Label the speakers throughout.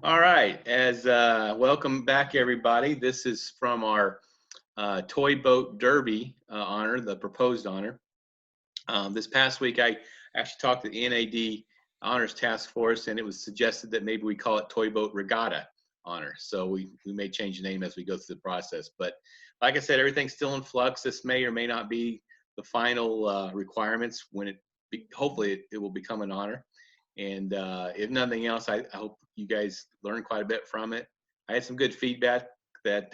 Speaker 1: All right, as welcome back everybody. This is from our toy boat derby honor, the proposed honor. This past week I actually talked to the NAD honors task force, and it was suggested that maybe we call it toy boat regatta honor. So we may change the name as we go through the process, but like I said, everything's still in flux. This may or may not be the final requirements. When hopefully it will become an honor. And if nothing else, I hope you guys learned quite a bit from it. I had some good feedback that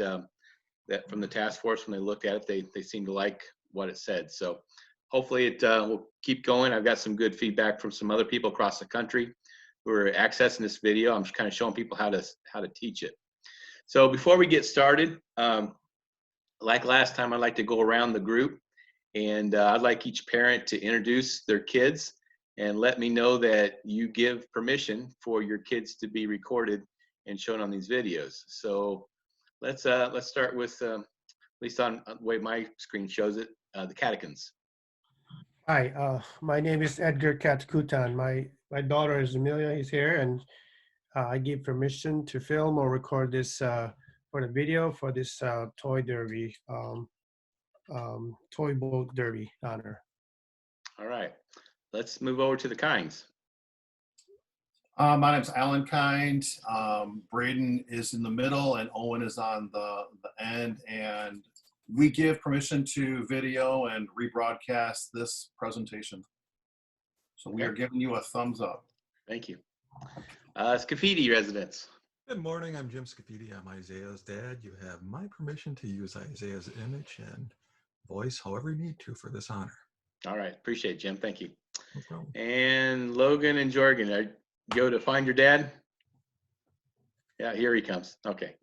Speaker 1: from the task force when they looked at it. They seemed to like what it said. So hopefully it will keep going. I've got some good feedback from some other people across the country who are accessing this video. I'm just kind of showing people how to teach it. So before we get started, like last time, I'd like to go around the group, and I'd like each parent to introduce their kids and let me know that you give permission for your kids to be recorded and shown on these videos. So let's start with, at least on the way my screen shows it, the catechins.
Speaker 2: Hi, my name is Edgar Katkutan. My daughter is Amelia. Is here, and I give permission to film or record this for the video for this toy derby, toy boat derby honor.
Speaker 1: All right, let's move over to the kinds.
Speaker 3: My name's Alan Kind. Braden is in the middle and Owen is on the end, and we give permission to video and rebroadcast this presentation. So we are giving you a thumbs up.
Speaker 1: Thank you. Scafidi residents.
Speaker 4: Good morning, I'm Jim Scafidi. I'm Isaiah's dad. You have my permission to use Isaiah's image and voice however you need to for this honor.
Speaker 1: All right, appreciate it, Jim, thank you.
Speaker 4: No problem.
Speaker 1: And Logan and Jorgen, go to find your dad? Yeah, here he comes, okay.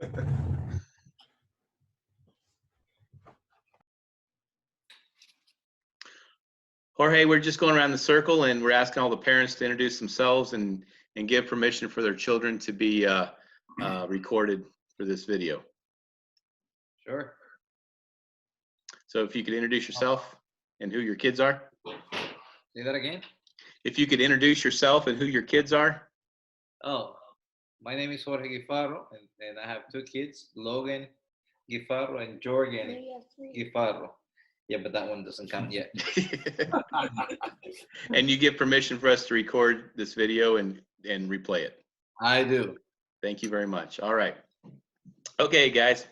Speaker 1: Jorge, we're just going around the circle and we're asking all the parents to introduce themselves and give permission for their children to be recorded for this video.
Speaker 5: Sure.
Speaker 1: So if you could introduce yourself and who your kids are.
Speaker 5: Say that again?
Speaker 1: If you could introduce yourself and who your kids are.
Speaker 5: Oh, my name is Jorge Guifarro, and I have two kids, Logan Guifarro and Jorgen Guifarro. Yeah, but that one doesn't count yet.
Speaker 1: And you give permission for us to record this video and replay it.
Speaker 5: I do.
Speaker 1: Thank you very much. All right. Okay, guys.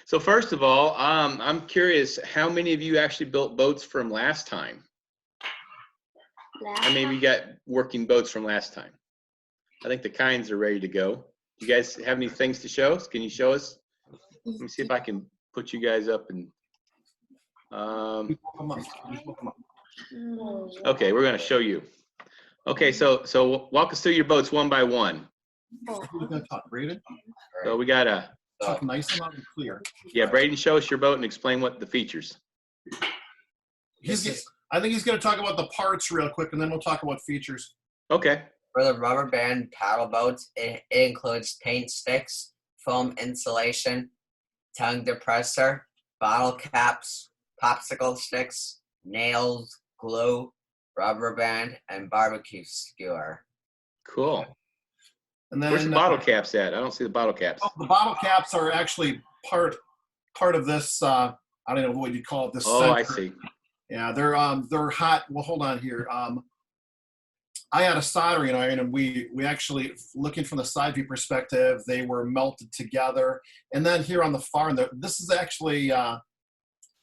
Speaker 1: So first of all, I'm curious, how many of you actually built boats from last time? How many of you got working boats from last time? I think the kinds are ready to go. You guys have any things to show us? Can you show us? Let me see if I can put you guys up and okay, we're going to show you. Okay, so walk us through your boats one by one.
Speaker 3: Who's going to talk, Braden?
Speaker 1: So we got a
Speaker 3: Talk nice and loud and clear.
Speaker 1: yeah, Braden, show us your boat and explain what the features.
Speaker 3: I think he's going to talk about the parts real quick, and then we'll talk about features.
Speaker 1: Okay.
Speaker 6: For the rubber band paddle boats, it includes paint sticks, foam insulation, tongue depressor, bottle caps, popsicle sticks, nails, glue, rubber band, and barbecue skewer.
Speaker 1: Cool.
Speaker 3: And then,
Speaker 1: Where's the bottle caps at? I don't see the bottle caps.
Speaker 3: Oh, the bottle caps are actually part of this. I don't know what you call it. This.
Speaker 1: Oh,
Speaker 3: center.
Speaker 1: I see.
Speaker 3: Yeah, they're hot. Well, hold on here. I had a soldering iron, and we actually, looking from the side view perspective, they were melted together. And then here on the far end, this is actually,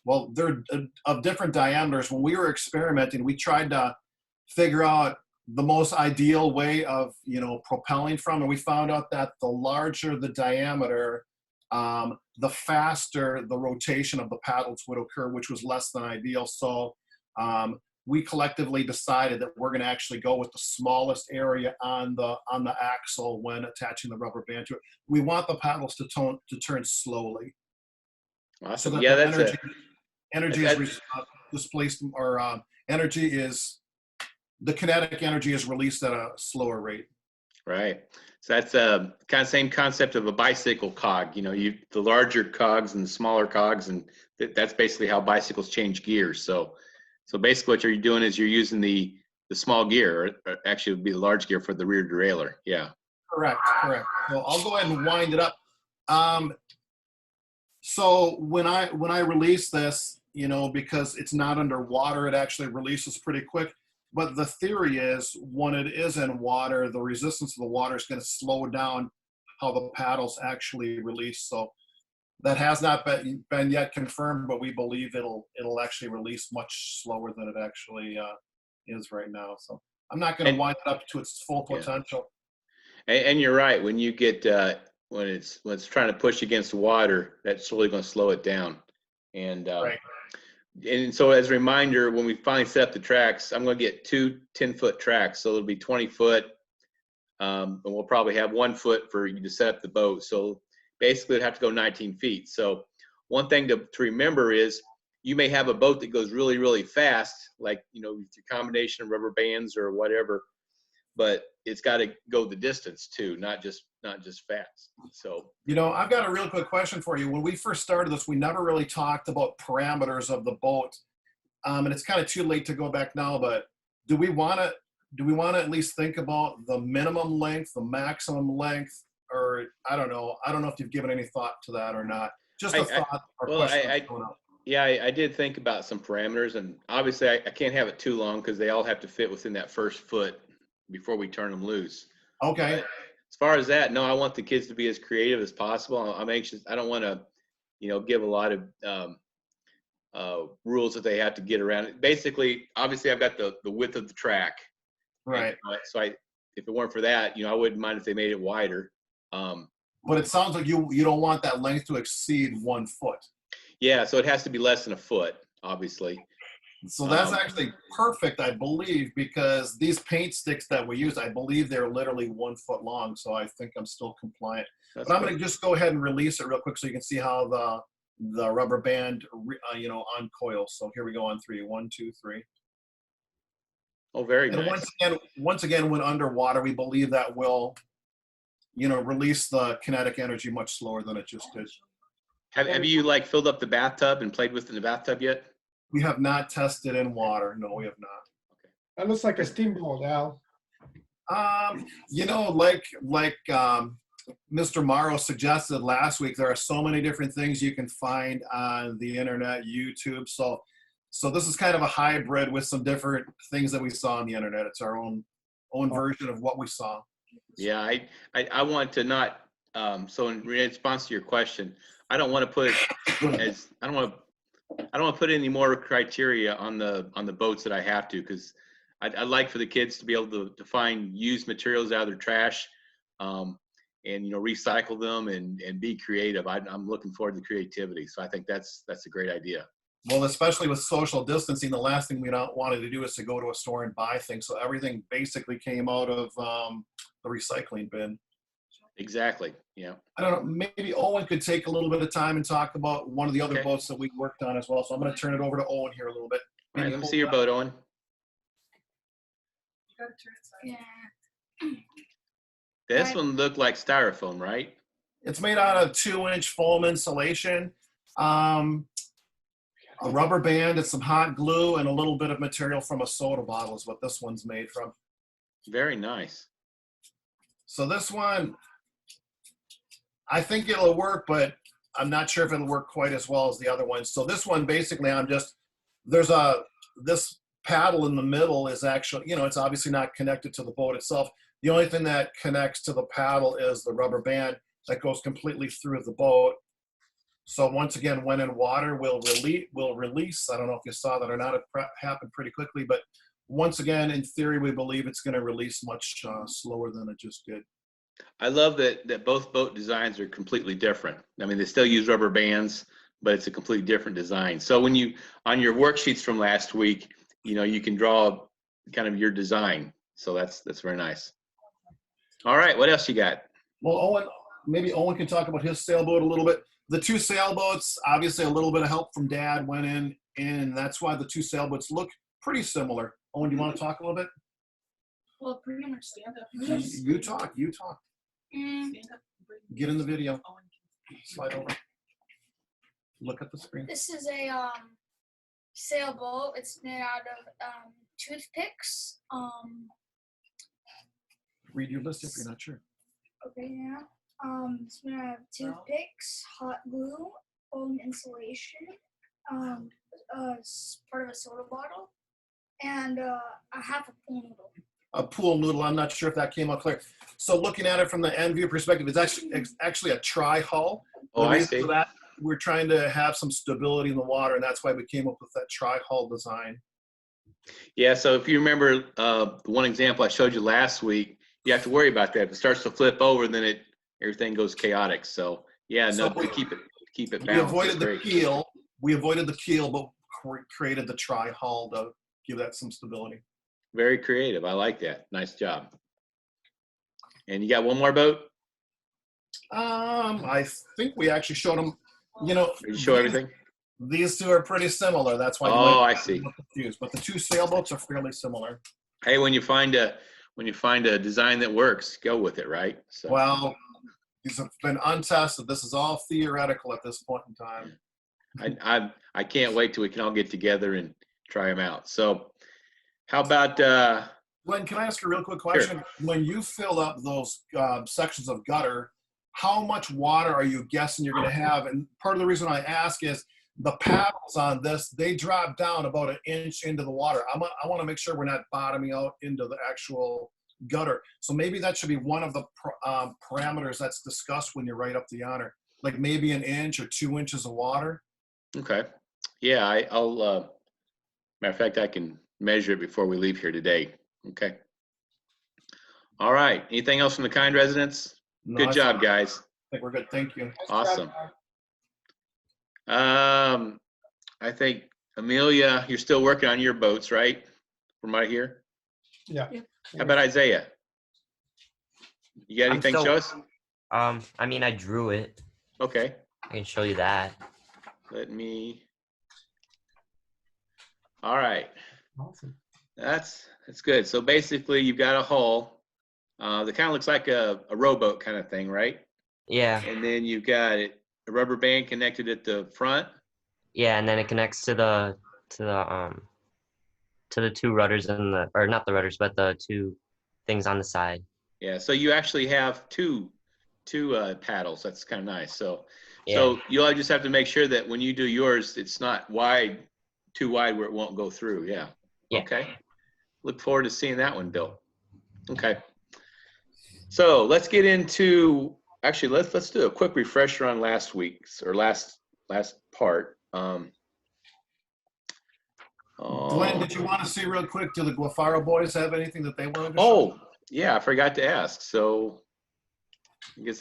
Speaker 3: well, they're of different diameters. When we were experimenting, we tried to figure out the most ideal way of, propelling from, and we found out that the larger the diameter, the faster the rotation of the paddles would occur, which was less than ideal. So we collectively decided that we're going to actually go with the smallest area on the axle when attaching the rubber band to it. We want the paddles to turn slowly.
Speaker 1: Awesome.
Speaker 3: So that
Speaker 1: Yeah,
Speaker 3: the energy is displaced, or energy is, the kinetic energy is released at a slower rate.
Speaker 1: right. So that's kind of same concept of a bicycle cog. The larger cogs and the smaller cogs, and that's basically how bicycles change gears. So basically what you're doing is you're using the small gear, or actually it would be the large gear for the rear derailleur. Yeah.
Speaker 3: Correct. So I'll go ahead and wind it up. So when I release this, because it's not underwater, it actually releases pretty quick. But the theory is when it is in water, the resistance of the water is going to slow down how the paddles actually release. So that has not been yet confirmed, but we believe it'll actually release much slower than it actually is right now. So I'm not going to wind it up to its full potential.
Speaker 1: And you're right. When you get when it's trying to push against the water, that's really going to slow it down. And
Speaker 3: Right.
Speaker 1: And so as a reminder, when we finally set up the tracks, I'm going to get 2 10-foot tracks. So it'll be 20 foot. And we'll probably have 1 foot for you to set up the boat. So basically it'd have to go 19 feet. So one thing to remember is you may have a boat that goes really, really fast, like, with your combination of rubber bands or whatever, but it's got to go the distance too, not just fast. So,
Speaker 3: I've got a real quick question for you. When we first started this, we never really talked about parameters of the boat. And it's kind of too late to go back now, but do we want to at least think about the minimum length, the maximum length, or I don't know if you've given any thought to that or not. Just a thought or question.
Speaker 1: I did think about some parameters, and obviously I can't have it too long because they all have to fit within that first foot before we turn them loose.
Speaker 3: Okay.
Speaker 1: But as far as that, no, I want the kids to be as creative as possible. I'm anxious. I don't want to, give a lot of rules that they have to get around. Basically, obviously, I've got the width of the track.
Speaker 3: Right.
Speaker 1: And, so if it weren't for that, I wouldn't mind if they made it wider.
Speaker 3: But it sounds like you don't want that length to exceed 1 foot.
Speaker 1: Yeah, so it has to be less than a foot, obviously.
Speaker 3: So that's actually perfect, I believe, because these paint sticks that we use, I believe they're literally 1 foot long. So I think I'm still compliant. But I'm going to just go ahead and release it real quick so you can see how the rubber band, uncoils. So here we go on 3. 1, 2, 3.
Speaker 1: Oh, very
Speaker 3: and
Speaker 1: nice.
Speaker 3: Once again, when underwater, we believe that will, release the kinetic energy much slower than it just did.
Speaker 1: Have you filled up the bathtub and played with it in the bathtub yet?
Speaker 3: We have not tested in water. No, we have not.
Speaker 2: That looks like a steamboat, Al.
Speaker 3: Like Mr. Morrow suggested last week, there are so many different things you can find on the internet, YouTube. So this is kind of a hybrid with some different things that we saw on the internet. It's our own version of what we saw.
Speaker 1: Yeah, I want to not. So in response to your question, I don't want to put I don't want to put any more criteria on the boats that I have to, because I'd like for the kids to be able to find used materials out of their trash, and recycle them and be creative. I'm looking forward to creativity. So I think that's a great idea.
Speaker 3: Well, especially with social distancing, the last thing we wanted to do is to go to a store and buy things. So everything basically came out of the recycling bin.
Speaker 1: Exactly. Yeah.
Speaker 3: I don't know. Maybe Owen could take a little bit of time and talk about one of the other boats that we worked on as well. So I'm going to turn it over to Owen here a little bit.
Speaker 1: All right. Let me see your boat, Owen.
Speaker 7: Yeah.
Speaker 1: This one looked like styrofoam, right?
Speaker 3: It's made out of 2-inch foam insulation, a rubber band, and some hot glue, and a little bit of material from a soda bottle is what this one's made from.
Speaker 1: Very nice.
Speaker 3: So this one, I think it'll work, but I'm not sure if it'll work quite as well as the other ones. So this one, basically, this paddle in the middle is actually, it's obviously not connected to the boat itself. The only thing that connects to the paddle is the rubber band that goes completely through the boat. So once again, when in water, we'll release. I don't know if you saw that or not. It happened pretty quickly, but once again, in theory, we believe it's going to release much slower than it just did.
Speaker 1: I love that both boat designs are completely different. I mean, they still use rubber bands, but it's a completely different design. So when on your worksheets from last week, you can draw kind of your design. So that's very nice. All right, what else you got?
Speaker 3: Well, maybe Owen can talk about his sailboat a little bit. The 2 sailboats, obviously a little bit of help from Dad went in, and that's why the 2 sailboats look pretty similar. Owen, do you want to talk a little bit?
Speaker 7: Well, pretty much stand up.
Speaker 3: You talk.
Speaker 7: Mm.
Speaker 3: Get in the video. Slide over. Look at the screen.
Speaker 7: This is a sailboat. It's made out of toothpicks.
Speaker 3: Read your list if you're not sure.
Speaker 7: Okay, yeah. It's gonna have toothpicks, hot glue, foam insulation, part of a soda bottle, and a half a pool noodle.
Speaker 3: A pool noodle. I'm not sure if that came out clear. So looking at it from the end view perspective, it's actually a tri-hull.
Speaker 1: Oh,
Speaker 3: The
Speaker 1: I
Speaker 3: reason
Speaker 1: see.
Speaker 3: for that, we're trying to have some stability in the water, and that's why we came up with that tri-hull design.
Speaker 1: Yeah, so if you remember the one example I showed you last week, you have to worry about that. If it starts to flip over, then everything goes chaotic. So yeah,
Speaker 3: So
Speaker 1: no, to keep it
Speaker 3: We
Speaker 1: balanced. That's
Speaker 3: avoided the
Speaker 1: great.
Speaker 3: keel. We avoided the keel, but created the tri-hull to give that some stability.
Speaker 1: Very creative. I like that. Nice job. And you got one more boat?
Speaker 3: I think we actually showed them. You know,
Speaker 1: Did you show everything?
Speaker 3: these two are pretty similar. That's why you
Speaker 1: Oh,
Speaker 3: might
Speaker 1: I
Speaker 3: be
Speaker 1: see.
Speaker 3: confused. But the two sailboats are fairly similar.
Speaker 1: Hey, when you find a design that works, go with it, right? So
Speaker 3: Well, these have been untested. This is all theoretical at this point in time.
Speaker 1: I can't wait till we can all get together and try them out. So how about
Speaker 3: Glenn, can I ask a real quick question?
Speaker 1: Sure.
Speaker 3: When you fill up those sections of gutter, how much water are you guessing you're going to have? And part of the reason I ask is the paddles on this, they drop down about an inch into the water. I want to make sure we're not bottoming out into the actual gutter. So maybe that should be one of the parameters that's discussed when you write up the honor, like maybe an inch or 2 inches of water.
Speaker 1: Okay. Yeah, I'll matter of fact, I can measure it before we leave here today. Okay. All right. Anything else from the kind residents?
Speaker 3: No,
Speaker 1: Good job, guys.
Speaker 3: I think we're good. Thank you.
Speaker 1: Awesome. I think Amelia, you're still working on your boats, right? From right here.
Speaker 2: Yeah.
Speaker 1: How about Isaiah? You got
Speaker 8: I'm
Speaker 1: anything to
Speaker 8: still-
Speaker 1: show us?
Speaker 8: I mean, I drew it.
Speaker 1: Okay.
Speaker 8: I can show you that.
Speaker 1: Let me. All right.
Speaker 2: Awesome.
Speaker 1: That's good. So basically, you've got a hull that kind of looks like a rowboat kind of thing, right?
Speaker 8: Yeah,
Speaker 1: And then you've got a rubber band connected at the front.
Speaker 8: yeah, and then it connects to the two rudders and or not the rudders, but the two things on the side.
Speaker 1: Yeah. So you actually have two paddles. That's kind of nice. So
Speaker 8: Yeah.
Speaker 1: so you'll just have to make sure that when you do yours, it's not too wide where it won't go through. Yeah.
Speaker 8: Yeah.
Speaker 1: Okay. Look forward to seeing that one built. Okay. So let's get into, actually, let's do a quick refresher on last week's or last part.
Speaker 3: Glenn, did you want to see real quick, do the Guafaro boys have anything that they wanted to show?
Speaker 1: Oh, yeah, I forgot to ask. So I guess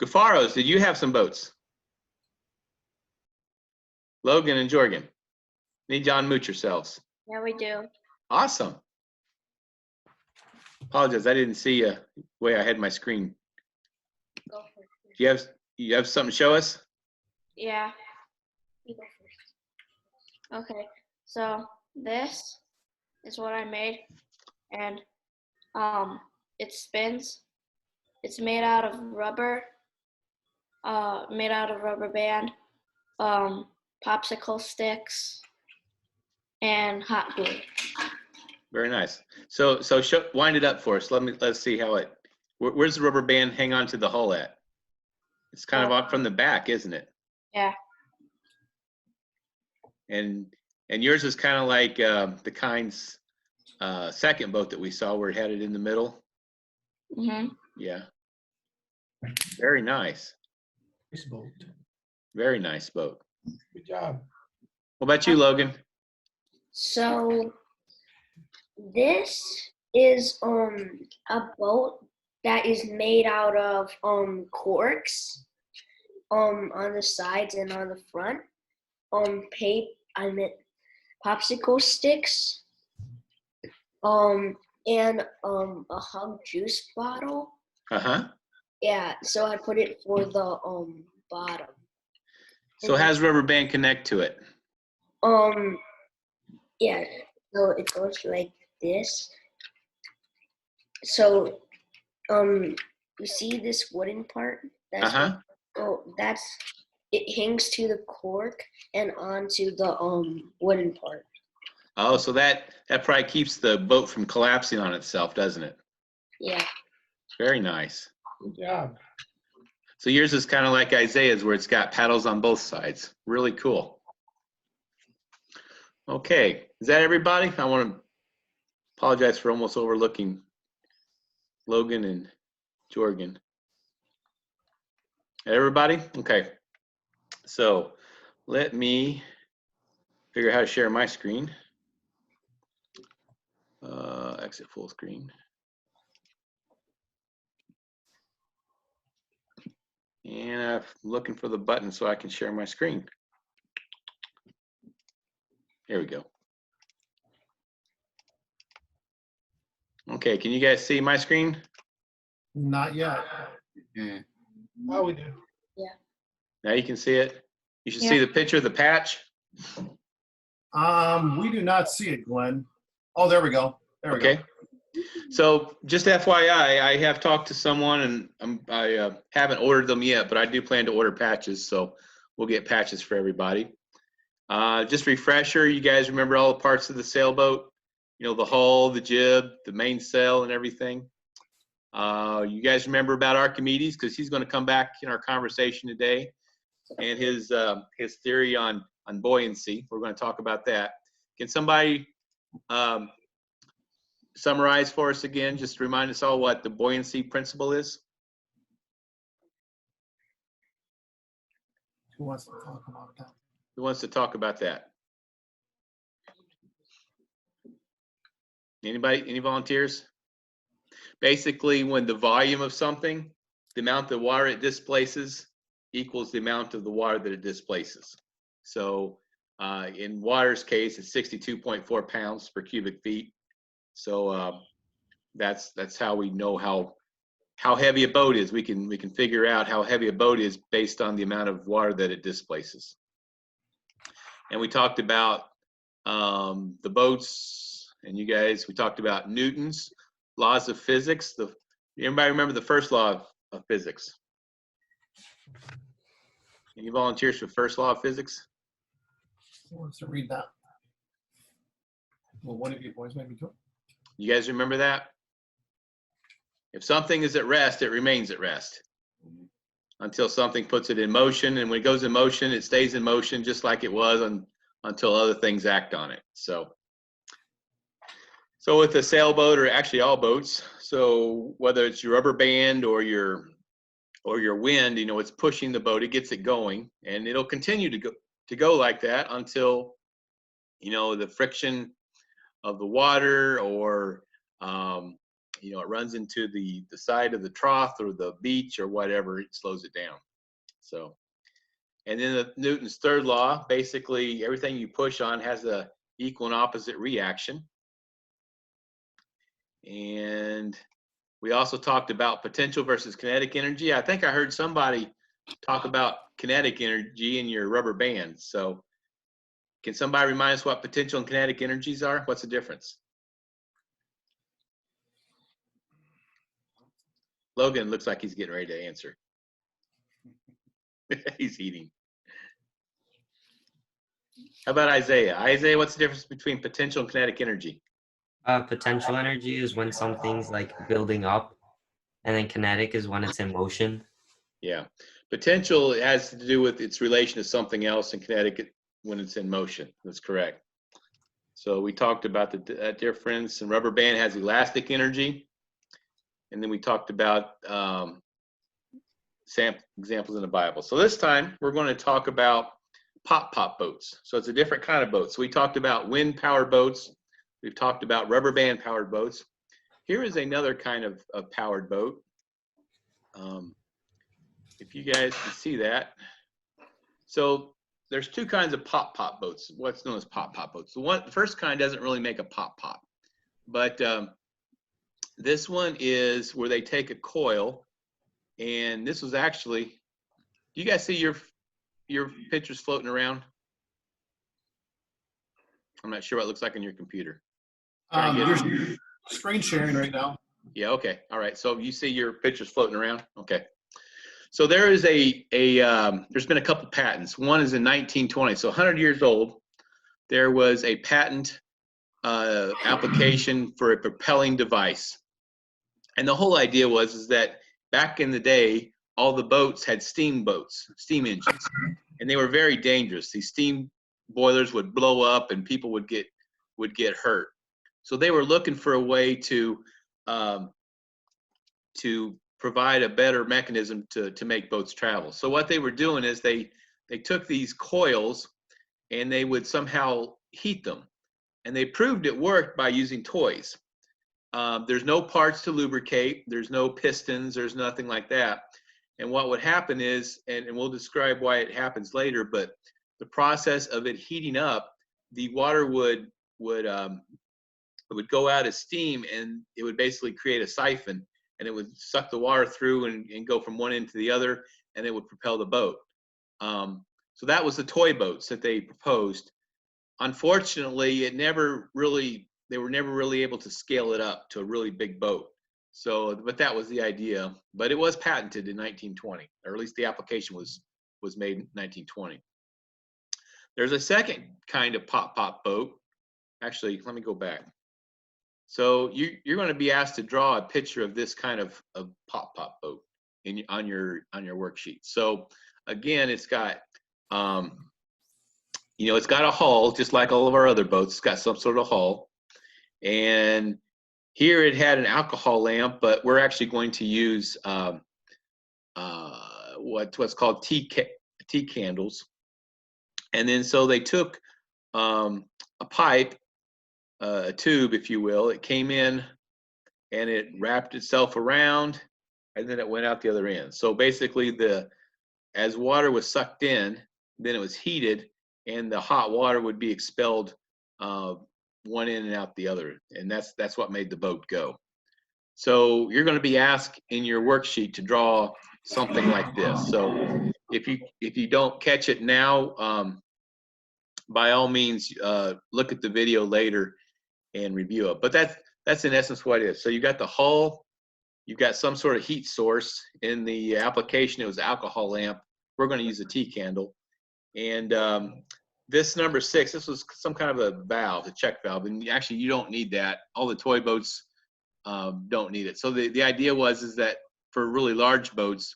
Speaker 1: Gafaros, did you have some boats? Logan and Jorgen, need John mooch yourselves.
Speaker 7: Yeah, we do.
Speaker 1: Awesome. Apologize, I didn't see the way I had my screen.
Speaker 7: Go first.
Speaker 1: You have something to show us?
Speaker 7: Yeah. You go first. Okay, so this is what I made, and it spins. It's made out of rubber, band, popsicle sticks, and hot glue.
Speaker 1: Very nice. So wind it up for us. Let's see how where's the rubber band hang on to the hull at? It's kind of up from the back, isn't it?
Speaker 7: Yeah.
Speaker 1: And yours is kind of like the kind's second boat that we saw where it had it in the middle.
Speaker 7: Mhm.
Speaker 1: Yeah. Very nice.
Speaker 2: Nice boat.
Speaker 1: Very nice boat.
Speaker 2: Good job.
Speaker 1: What about you, Logan?
Speaker 9: So this is a boat that is made out of corks on the sides and on the front. Popsicle sticks. And a hug juice bottle.
Speaker 1: Uh-huh.
Speaker 9: Yeah, so I put it for the bottom.
Speaker 1: So how's rubber band connect to it?
Speaker 9: Yeah, so it goes like this. So you see this wooden part?
Speaker 1: Uh-huh.
Speaker 9: It hangs to the cork and onto the wooden part.
Speaker 1: Oh, so that probably keeps the boat from collapsing on itself, doesn't it?
Speaker 9: Yeah.
Speaker 1: Very nice.
Speaker 2: Good job.
Speaker 1: So yours is kind of like Isaiah's, where it's got paddles on both sides. Really cool. Okay, is that everybody? I want to apologize for almost overlooking Logan and Jorgen. Everybody? Okay. So let me figure out how to share my screen. Exit full screen. And I'm looking for the button so I can share my screen. Here we go. Okay, can you guys see my screen?
Speaker 3: Not yet.
Speaker 6: Mm.
Speaker 2: Oh, we do.
Speaker 1: Now you can see it. You should
Speaker 7: Yeah.
Speaker 1: see the picture of the patch.
Speaker 3: We do not see it, Glenn. Oh, there we go. There we
Speaker 1: Okay.
Speaker 3: go.
Speaker 1: So just FYI, I have talked to someone and I haven't ordered them yet, but I do plan to order patches. So we'll get patches for everybody. Just refresher, you guys remember all the parts of the sailboat? You know, the hull, the jib, the mainsail and everything. You guys remember about Archimedes, because he's going to come back in our conversation today, and his theory on buoyancy. We're going to talk about that. Can somebody summarize for us again? Just remind us all what the buoyancy principle is.
Speaker 3: Who wants to talk about that?
Speaker 1: Who wants to talk about that? Anybody? Any volunteers? Basically, when the volume of something, the amount of water it displaces equals the amount of the water that it displaces. So in water's case, it's 62.4 pounds per cubic feet. So that's how we know how heavy a boat is. We can figure out how heavy a boat is based on the amount of water that it displaces. And we talked about the boats, and you guys, we talked about Newton's laws of physics. Everybody remember the first law of physics? Any volunteers for first law of physics?
Speaker 3: Who wants to read that? Well, one of you boys maybe do it.
Speaker 1: You guys remember that? If something is at rest, it remains at rest until something puts it in motion. And when it goes in motion, it stays in motion just like it was until other things act on it. So with a sailboat, or actually all boats, so whether it's your rubber band or your wind, you know, it's pushing the boat, it gets it going, and it'll continue to go like that until, you know, the friction of the water, or you know, it runs into the side of the trough or the beach or whatever, it slows it down. So, and then Newton's third law, basically everything you push on has a equal and opposite reaction. And we also talked about potential versus kinetic energy. I think I heard somebody talk about kinetic energy in your rubber band. So can somebody remind us what potential and kinetic energies are? What's the difference? Logan looks like he's getting ready to answer. He's eating. How about Isaiah? Isaiah, what's the difference between potential and kinetic energy?
Speaker 8: Potential energy is when something's like building up, and then kinetic is when it's in motion.
Speaker 1: Yeah. Potential has to do with its relation to something else, and kinetic when it's in motion. That's correct. So we talked about that difference, and rubber band has elastic energy. And then we talked about examples in the Bible. So this time we're going to talk about pop boats. So it's a different kind of boat. So we talked about wind-powered boats. We've talked about rubber band-powered boats. Here is another kind of powered boat. If you guys can see that. So there's two kinds of pop boats, what's known as pop boats. The first kind doesn't really make a pop, but this one is where they take a coil, and this was actually, do you guys see your pictures floating around? I'm not sure what it looks like on your computer.
Speaker 3: You're screen sharing right now.
Speaker 1: Yeah, okay, all right, so you see your pictures floating around? Okay. So there is there's been a couple patents. One is in 1920, so 100 years old. There was a patent application for a propelling device. And the whole idea was that back in the day, all the boats had steam engines, and they were very dangerous. These steam boilers would blow up and people would get hurt. So they were looking for a way to provide a better mechanism to make boats travel. So what they were doing is they took these coils and they would somehow heat them, and they proved it worked by using toys. There's no parts to lubricate, there's no pistons, there's nothing like that. And what would happen is, and we'll describe why it happens later, but the process of it heating up, the water would go out as steam, and it would basically create a siphon, and it would suck the water through and go from one end to the other, and it would propel the boat. So that was the toy boats that they proposed. Unfortunately, they were never really able to scale it up to a really big boat. So, but that was the idea. But it was patented in 1920, or at least the application was made in 1920. There's a second kind of pop boat. Actually, let me go back. So you're going to be asked to draw a picture of this kind of pop boat on your worksheet. So again, it's got it's got a hull, just like all of our other boats. It's got some sort of hull, and here it had an alcohol lamp, but we're actually going to use what's called tea candles. And then so they took a pipe, a tube, if you will. It came in and it wrapped itself around, and then it went out the other end. So basically, as water was sucked in, then it was heated, and the hot water would be expelled one end and out the other, and that's what made the boat go. So you're going to be asked in your worksheet to draw something like this. So if you don't catch it now, by all means, look at the video later and review it. But that's in essence what it is. So you got the hull, you've got some sort of heat source. In the application, it was an alcohol lamp. We're going to use a tea candle. And this number 6, this was some kind of a valve, a check valve. And actually, you don't need that. All the toy boats don't need it. So the idea is that for really large boats,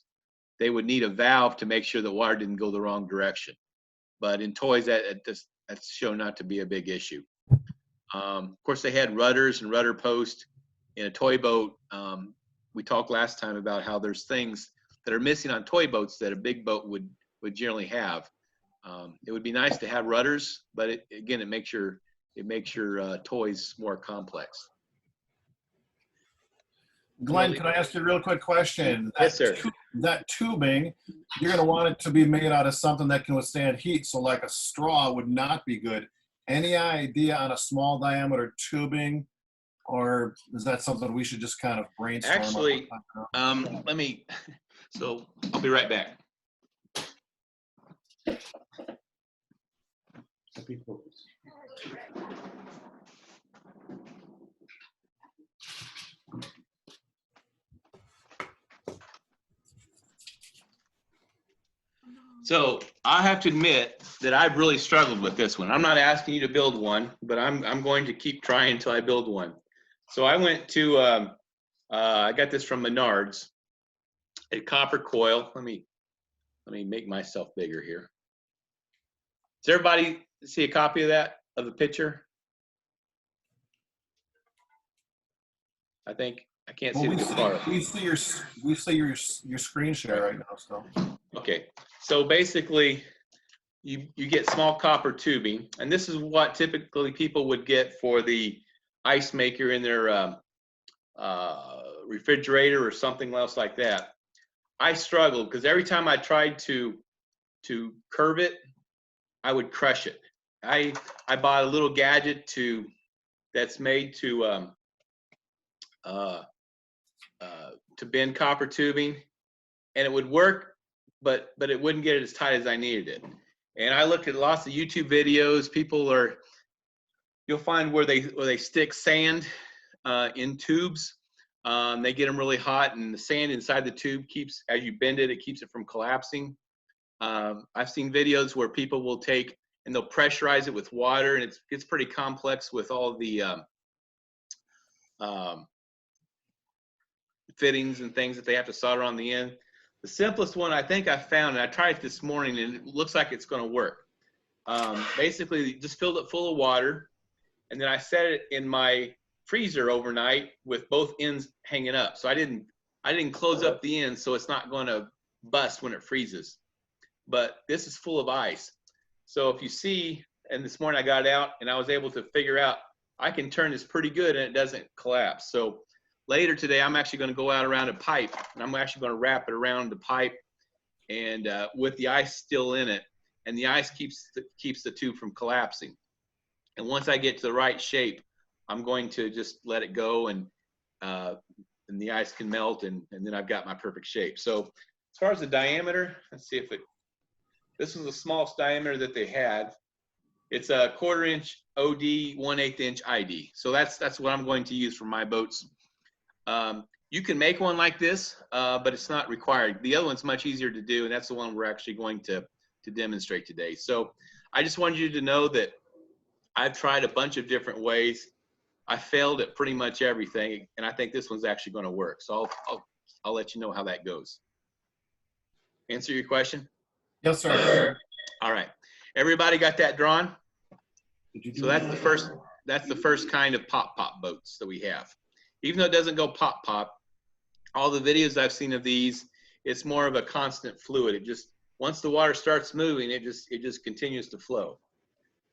Speaker 1: they would need a valve to make sure the water didn't go the wrong direction. But in toys, that's shown not to be a big issue. Of course, they had rudders and rudder posts. In a toy boat, we talked last time about how there's things that are missing on toy boats that a big boat would generally have. It would be nice to have rudders, but it makes your toys more complex.
Speaker 3: Glenn, can I ask you a real quick question?
Speaker 1: Yes, sir.
Speaker 3: That tubing, you're going to want it to be made out of something that can withstand heat. So like a straw would not be good. Any idea on a small diameter tubing, or is that something we should just kind of brainstorm?
Speaker 1: Actually, so I'll be right back. So I have to admit that I've really struggled with this one. I'm not asking you to build one, but I'm going to keep trying until I build one. So I went to I got this from Menards, a copper coil. Let me make myself bigger here. Does everybody see a copy of the picture? I think I can't see it too far.
Speaker 3: We see your screen share right now. So
Speaker 1: okay, so basically, you get small copper tubing, and this is what typically people would get for the ice maker in their refrigerator or something else like that. I struggled because every time I tried to curve it, I would crush it. I bought a little gadget that's made to bend copper tubing, and it would work, but it wouldn't get it as tight as I needed it. And I looked at lots of YouTube videos. You'll find where they stick sand in tubes. They get them really hot, and the sand inside the tube as you bend it, it keeps it from collapsing. I've seen videos where people will take and they'll pressurize it with water, and it's pretty complex with all the fittings and things that they have to solder on the end. The simplest one I think I found, and I tried it this morning, and it looks like it's going to work. Basically, just filled it full of water, and then I set it in my freezer overnight with both ends hanging up. So I didn't close up the ends, so it's not going to bust when it freezes. But this is full of ice. So if you see, and this morning I got it out, and I was able to figure out I can turn this pretty good, and it doesn't collapse. So later today, I'm actually going to go out around a pipe, and I'm actually going to wrap it around the pipe, and with the ice still in it, and the ice keeps the tube from collapsing. And once I get to the right shape, I'm going to just let it go, and the ice can melt, and then I've got my perfect shape. So as far as the diameter, let's see if this was the smallest diameter that they had. It's a 1/4 inch OD, 1/8 inch ID. So that's what I'm going to use for my boats. You can make one like this, but it's not required. The other one's much easier to do, and that's the one we're actually going to demonstrate today. So I just wanted you to know that I've tried a bunch of different ways. I failed at pretty much everything, and I think this one's actually going to work. So I'll let you know how that goes. Answer your question?
Speaker 3: Yes, sir.
Speaker 1: All right. Everybody got that drawn? So that's the first kind of pop boats that we have. Even though it doesn't go pop, all the videos I've seen of these, it's more of a constant fluid. It just, once the water starts moving, it just continues to flow.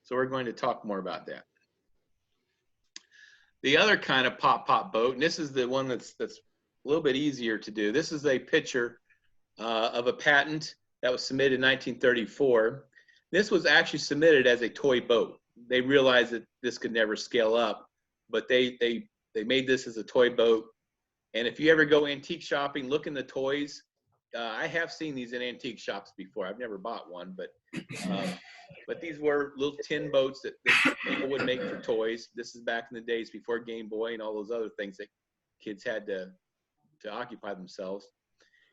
Speaker 1: So we're going to talk more about that. The other kind of pop boat, and this is the one that's a little bit easier to do. This is a picture of a patent that was submitted in 1934. This was actually submitted as a toy boat. They realized that this could never scale up, but they made this as a toy boat. And if you ever go antique shopping, look in the toys. I have seen these in antique shops before. I've never bought one, but these were little tin boats that people would make for toys. This is back in the days before Game Boy and all those other things that kids had to occupy themselves.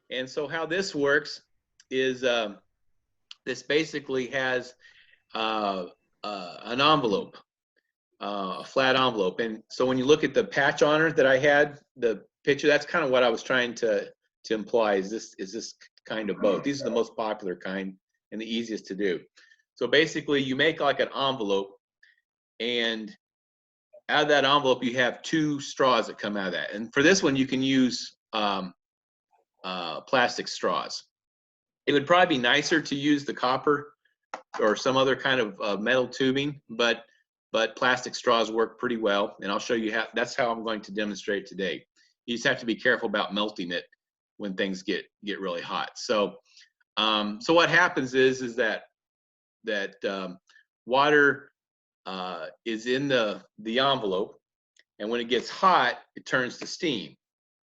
Speaker 1: And so how this works is this basically has an envelope, a flat envelope. And so when you look at the patch on her that I had, the picture, that's kind of what I was trying to imply is this kind of boat. These are the most popular kind and the easiest to do. So basically you make like an envelope, and out of that envelope you have 2 straws that come out of that. And for this one you can use plastic straws. It would probably be nicer to use the copper or some other kind of metal tubing, but plastic straws work pretty well, and I'll show you how. That's how I'm going to demonstrate today. You just have to be careful about melting it when things get really hot. So so what happens is that water is in the envelope, and when it gets hot, it turns to steam.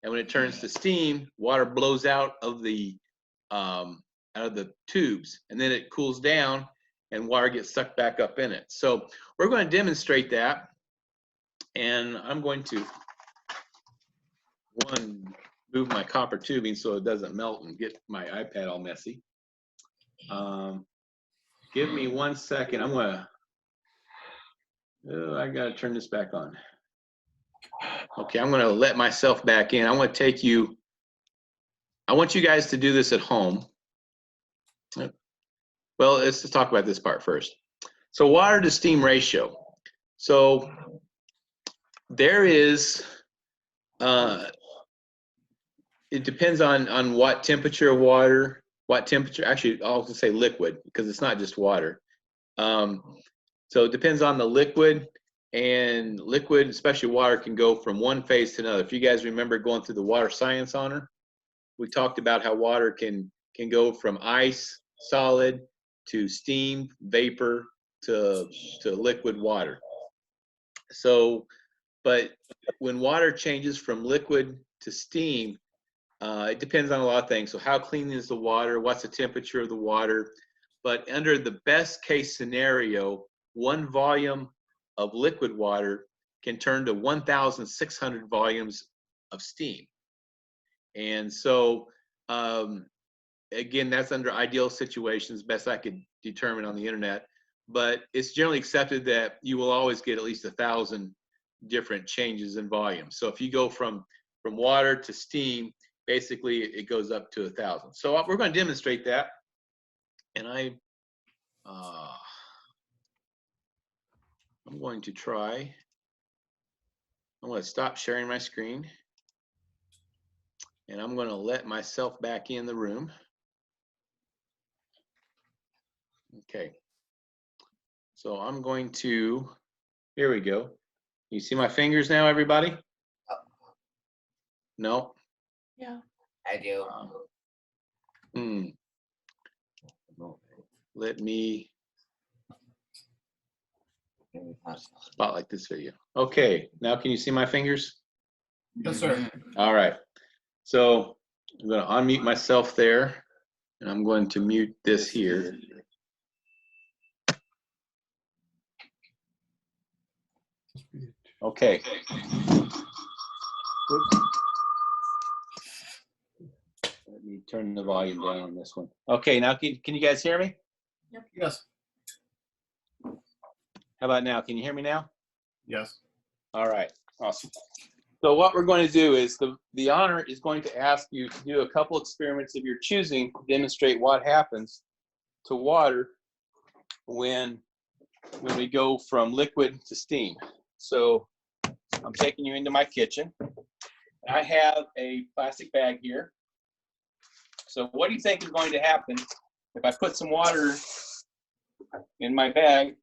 Speaker 1: And when it turns to steam, water blows out of the tubes, and then it cools down, and water gets sucked back up in it. So we're going to demonstrate that, and I'm going to move my copper tubing so it doesn't melt and get my iPad all messy. Give me 1 second. I gotta turn this back on. Okay, I'm gonna let myself back in. I want you guys to do this at home. Well, let's just talk about this part first. So water to steam ratio. So there is, it depends on what temperature of water, actually I'll just say liquid, because it's not just water. So it depends on the liquid, and liquid, especially water, can go from one phase to another. If you guys remember going through the water science honor, we talked about how water can go from ice, solid, to steam, vapor, to liquid water. So, but when water changes from liquid to steam, it depends on a lot of things. So how clean is the water? What's the temperature of the water? But under the best case scenario, 1 volume of liquid water can turn to 1,600 volumes of steam. And so, again, that's under ideal situations, best I could determine on the internet. But it's generally accepted that you will always get at least 1,000 different changes in volume. So if you go from from water to steam, basically it goes up to 1,000. So we're going to demonstrate that. And I'm going to try. I'm going to stop sharing my screen. And I'm going to let myself back in the room. Okay. So I'm going to, here we go. You see my fingers now, everybody? No?
Speaker 6: Yeah. I do.
Speaker 1: Let me spotlight this video. Okay, now can you see my fingers?
Speaker 3: Yes, sir.
Speaker 1: All right. So I'm going to unmute myself there, and I'm going to mute this here. Okay. Let me turn the volume down on this one. Okay, now can you guys hear me?
Speaker 3: Yep. Yes.
Speaker 1: How about now? Can you hear me now?
Speaker 3: Yes.
Speaker 1: All right, awesome. So what we're going to do is the honor is going to ask you to do a couple experiments of your choosing to demonstrate what happens to water when we go from liquid to steam. So I'm taking you into my kitchen. I have a plastic bag here. So what do you think is going to happen if I put some water in my bag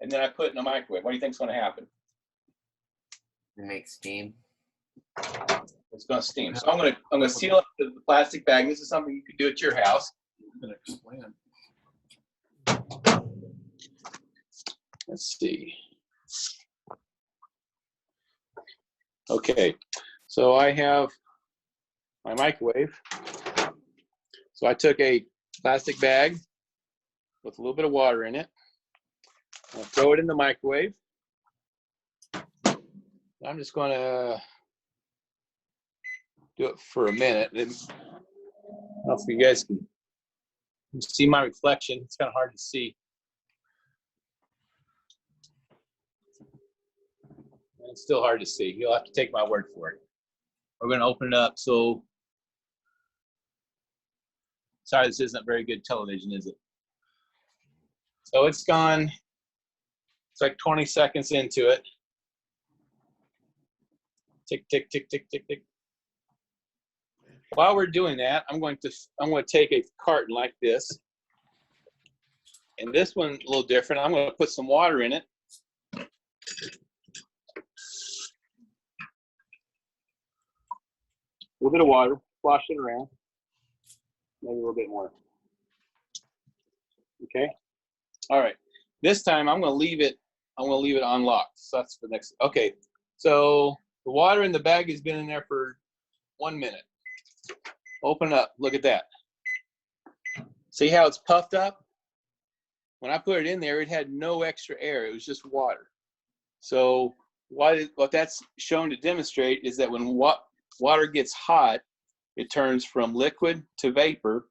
Speaker 1: and then I put it in the microwave? What do you think is going to happen?
Speaker 6: It makes steam.
Speaker 1: It's going to steam. So I'm going to seal up the plastic bag. This is something you could do at your house.
Speaker 3: I'm going to explain.
Speaker 1: Let's see. Okay, so I have my microwave. So I took a plastic bag with a little bit of water in it. I'll throw it in the microwave. I'm just going to do it for a minute. I don't know if you guys can see my reflection. It's kind of hard to see. It's still hard to see. You'll have to take my word for it. We're going to open it up. So, sorry, this isn't very good television, is it? So it's gone. It's like 20 seconds into it. Tick, tick, tick, tick, tick, tick. While we're doing that, I'm going to take a carton like this. And this one a little different. I'm going to put some water in it. A little bit of water, slosh it around. Maybe a little bit more. Okay. All right. This time I'm going to leave it. I'm going to leave it unlocked. So that's the next. Okay. So the water in the bag has been in there for 1 minute. Open it up. Look at that. See how it's puffed up? When I put it in there, it had no extra air. It was just water. So what that's shown to demonstrate is that when water gets hot, it turns from liquid to vapor,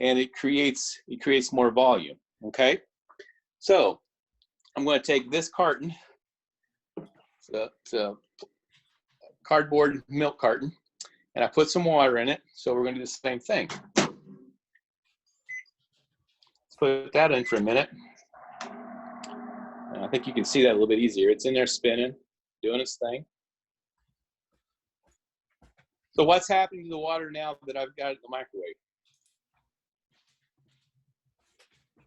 Speaker 1: and it creates more volume. Okay, so I'm going to take this carton, it's a cardboard milk carton, and I put some water in it. So we're going to do the same thing. Let's put that in for a minute. And I think you can see that a little bit easier. It's in there spinning, doing its thing. So what's happening to the water now that I've got it in the microwave?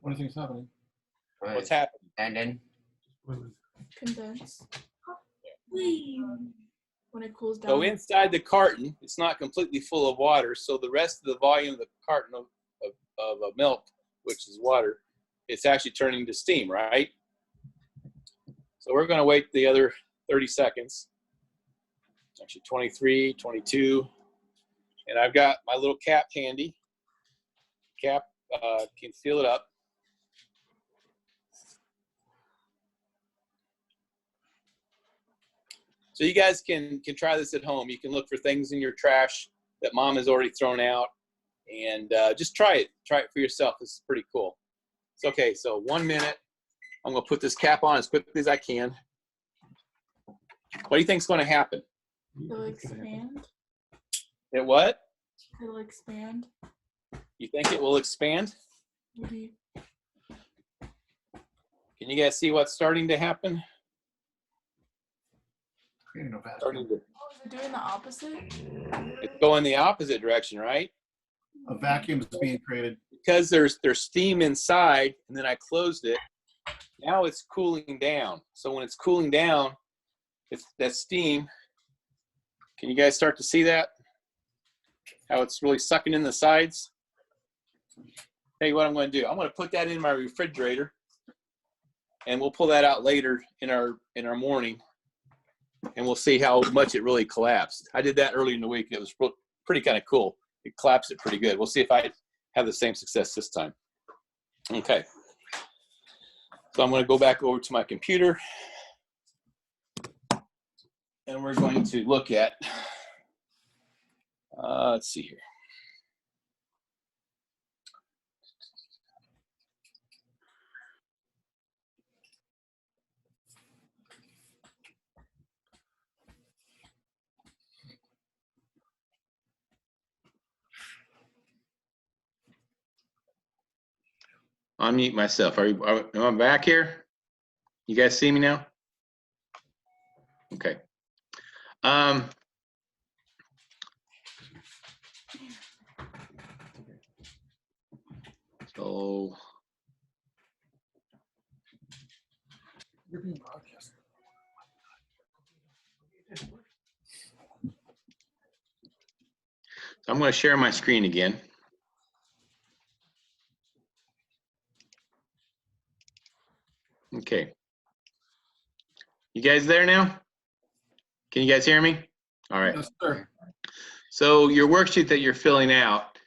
Speaker 3: What do you think is happening?
Speaker 1: What's happening?
Speaker 6: And then
Speaker 10: Condense. When it cools down.
Speaker 1: So inside the carton, it's not completely full of water. So the rest of the volume of the carton of milk, which is water, it's actually turning to steam, right? So we're going to wait the other 30 seconds. Actually 23, 22. And I've got my little cap handy. Cap can fill it up. So you guys can try this at home. You can look for things in your trash that mom has already thrown out, and just try it. Try it for yourself. This is pretty cool. It's okay. So 1 minute. I'm going to put this cap on as quickly as I can. What do you think is going to happen?
Speaker 10: It'll expand.
Speaker 1: It what?
Speaker 10: It'll expand.
Speaker 1: You think it will expand?
Speaker 10: Maybe.
Speaker 1: Can you guys see what's starting to happen?
Speaker 3: Creating a vacuum.
Speaker 1: Starting to,
Speaker 10: Oh, is it doing the opposite?
Speaker 1: it's going the opposite direction, right?
Speaker 3: A vacuum is being created.
Speaker 1: Because there's steam inside, and then I closed it. Now it's cooling down. So when it's cooling down, it's that steam. Can you guys start to see that? How it's really sucking in the sides? Tell you what I'm going to do. I'm going to put that in my refrigerator, and we'll pull that out later in our morning, and we'll see how much it really collapsed. I did that early in the week. It was pretty kind of cool. It collapsed it pretty good. We'll see if I have the same success this time. Okay. So I'm going to go back over to my computer, and we're going to look at, let's see here. Unmute myself. Am I back here? You guys see me now? Okay. So
Speaker 3: You're being broadcast.
Speaker 1: I'm going to share my screen again. Okay. You guys there now? Can you guys hear me? All right.
Speaker 3: Yes, sir.
Speaker 1: So your worksheet that you're filling out,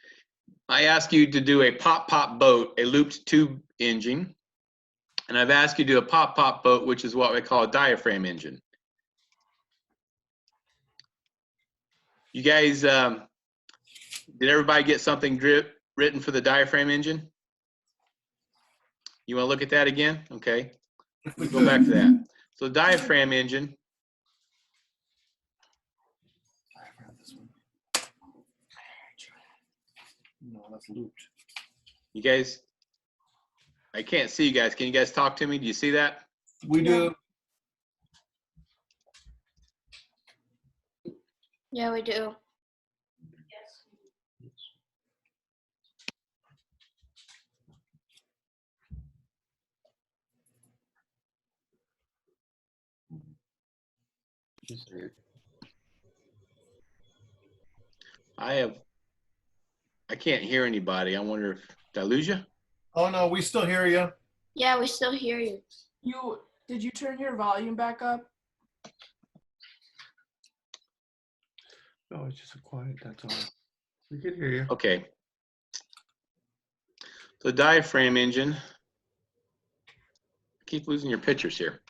Speaker 1: I ask you to do a pop-pop boat, a looped tube engine. And I've asked you to do a pop-pop boat, which is what we call a diaphragm engine. You guys, did everybody get something written for the diaphragm engine? You want to look at that again? Okay. Let's go back to that. So diaphragm engine.
Speaker 3: This one. No, that's looped.
Speaker 1: You guys, I can't see you guys. Can you guys talk to me? Do you see that?
Speaker 3: We do.
Speaker 9: Yeah, we do.
Speaker 1: I can't hear anybody. I wonder if, did I lose you?
Speaker 3: Oh no, we still hear you.
Speaker 9: Yeah, we still hear you.
Speaker 10: Did you turn your volume back up?
Speaker 2: No, it's just a quiet, that's all. We can hear you.
Speaker 1: Okay. So diaphragm engine. I keep losing your pictures here.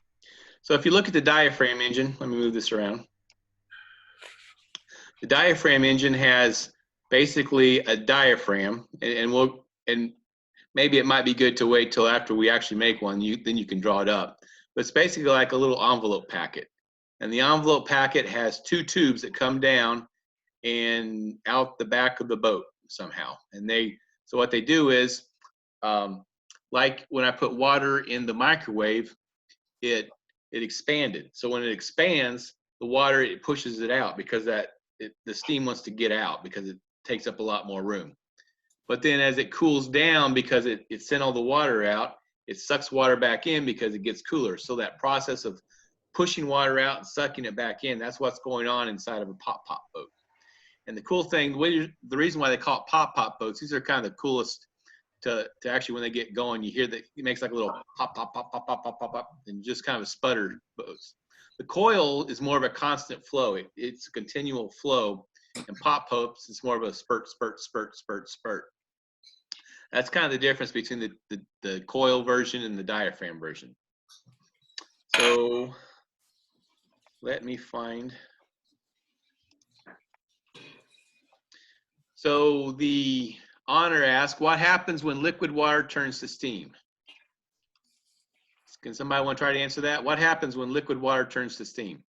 Speaker 1: So if you look at the diaphragm engine, let me move this around. The diaphragm engine has basically a diaphragm, and maybe it might be good to wait till after we actually make one, then you can draw it up. But it's basically like a little envelope packet. And the envelope packet has two tubes that come down and out the back of the boat somehow. And so what they do is, like when I put water in the microwave, it expanded. So when it expands, the water, it pushes it out because the steam wants to get out because it takes up a lot more room. But then as it cools down, because it sent all the water out, it sucks water back in because it gets cooler. So that process of pushing water out and sucking it back in, that's what's going on inside of a pop-pop boat. And the cool thing, the reason why they call it pop-pop boats, these are kind of the coolest to actually, when they get going, you hear that it makes like a little pop, pop, pop, pop, pop, pop, pop, pop, and just kind of a sputter boats. The coil is more of a constant flow. It's a continual flow, and pop-pops, it's more of a spurt, spurt, spurt, spurt, spurt. That's kind of the difference between the coil version and the diaphragm version. So let me find. So the honor asks, what happens when liquid water turns to steam? Can somebody want to try to answer that? What happens when liquid water turns to steam?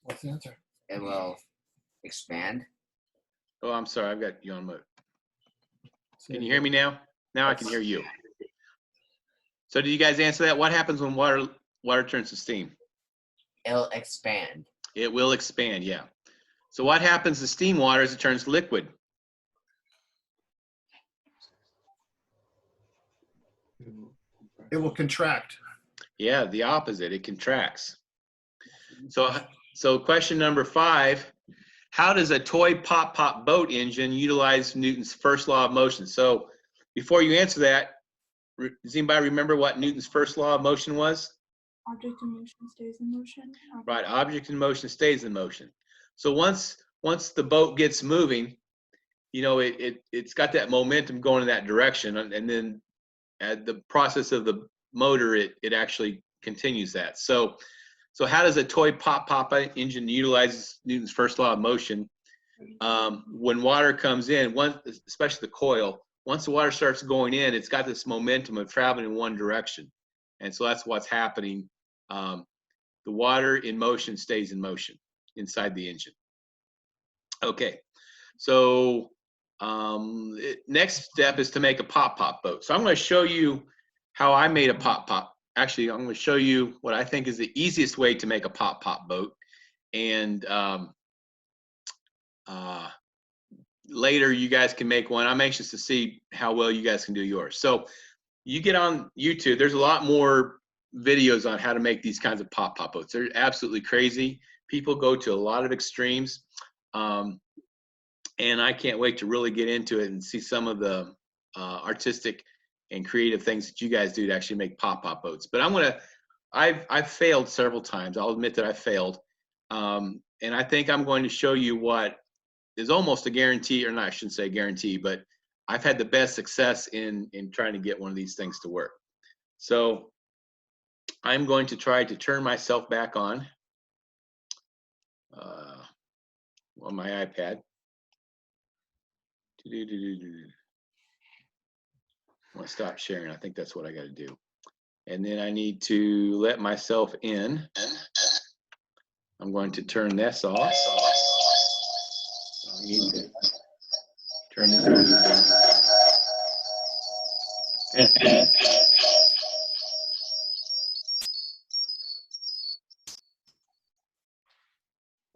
Speaker 3: What's the answer?
Speaker 6: it will expand.
Speaker 1: Oh, I'm sorry. I've got you on mute. Can you hear me now? Now I can hear you. So did you guys answer that? What happens when water turns to steam?
Speaker 6: It'll expand.
Speaker 1: It will expand, yeah. So what happens to steam water as it turns liquid?
Speaker 3: It will contract.
Speaker 1: Yeah, the opposite. It contracts. So question number 5, how does a toy pop-pop boat engine utilize Newton's first law of motion? So before you answer that, does anybody remember what Newton's first law of motion was?
Speaker 10: Object in motion stays in motion.
Speaker 1: Right, object in motion stays in motion. So once the boat gets moving, you know, it's got that momentum going in that direction, and then at the process of the motor, it actually continues that. So how does a toy pop-pop engine utilize Newton's first law of motion? When water comes in, especially the coil, once the water starts going in, it's got this momentum of traveling in one direction. And so that's what's happening. The water in motion stays in motion inside the engine. Okay, so next step is to make a pop-pop boat. So I'm going to show you how I made a pop-pop. Actually, I'm going to show you what I think is the easiest way to make a pop-pop boat. And later you guys can make one. I'm anxious to see how well you guys can do yours. So you get on YouTube, there's a lot more videos on how to make these kinds of pop-pop boats. They're absolutely crazy. People go to a lot of extremes. And I can't wait to really get into it and see some of the artistic and creative things that you guys do to actually make pop-pop boats. But I've failed several times. I'll admit that I failed. And I think I'm going to show you what is almost a guarantee, or not, I shouldn't say guarantee, but I've had the best success in trying to get one of these things to work. So I'm going to try to turn myself back on my iPad. I'm going to stop sharing. I think that's what I got to do. And then I need to let myself in. I'm going to turn this off. I need to turn this on.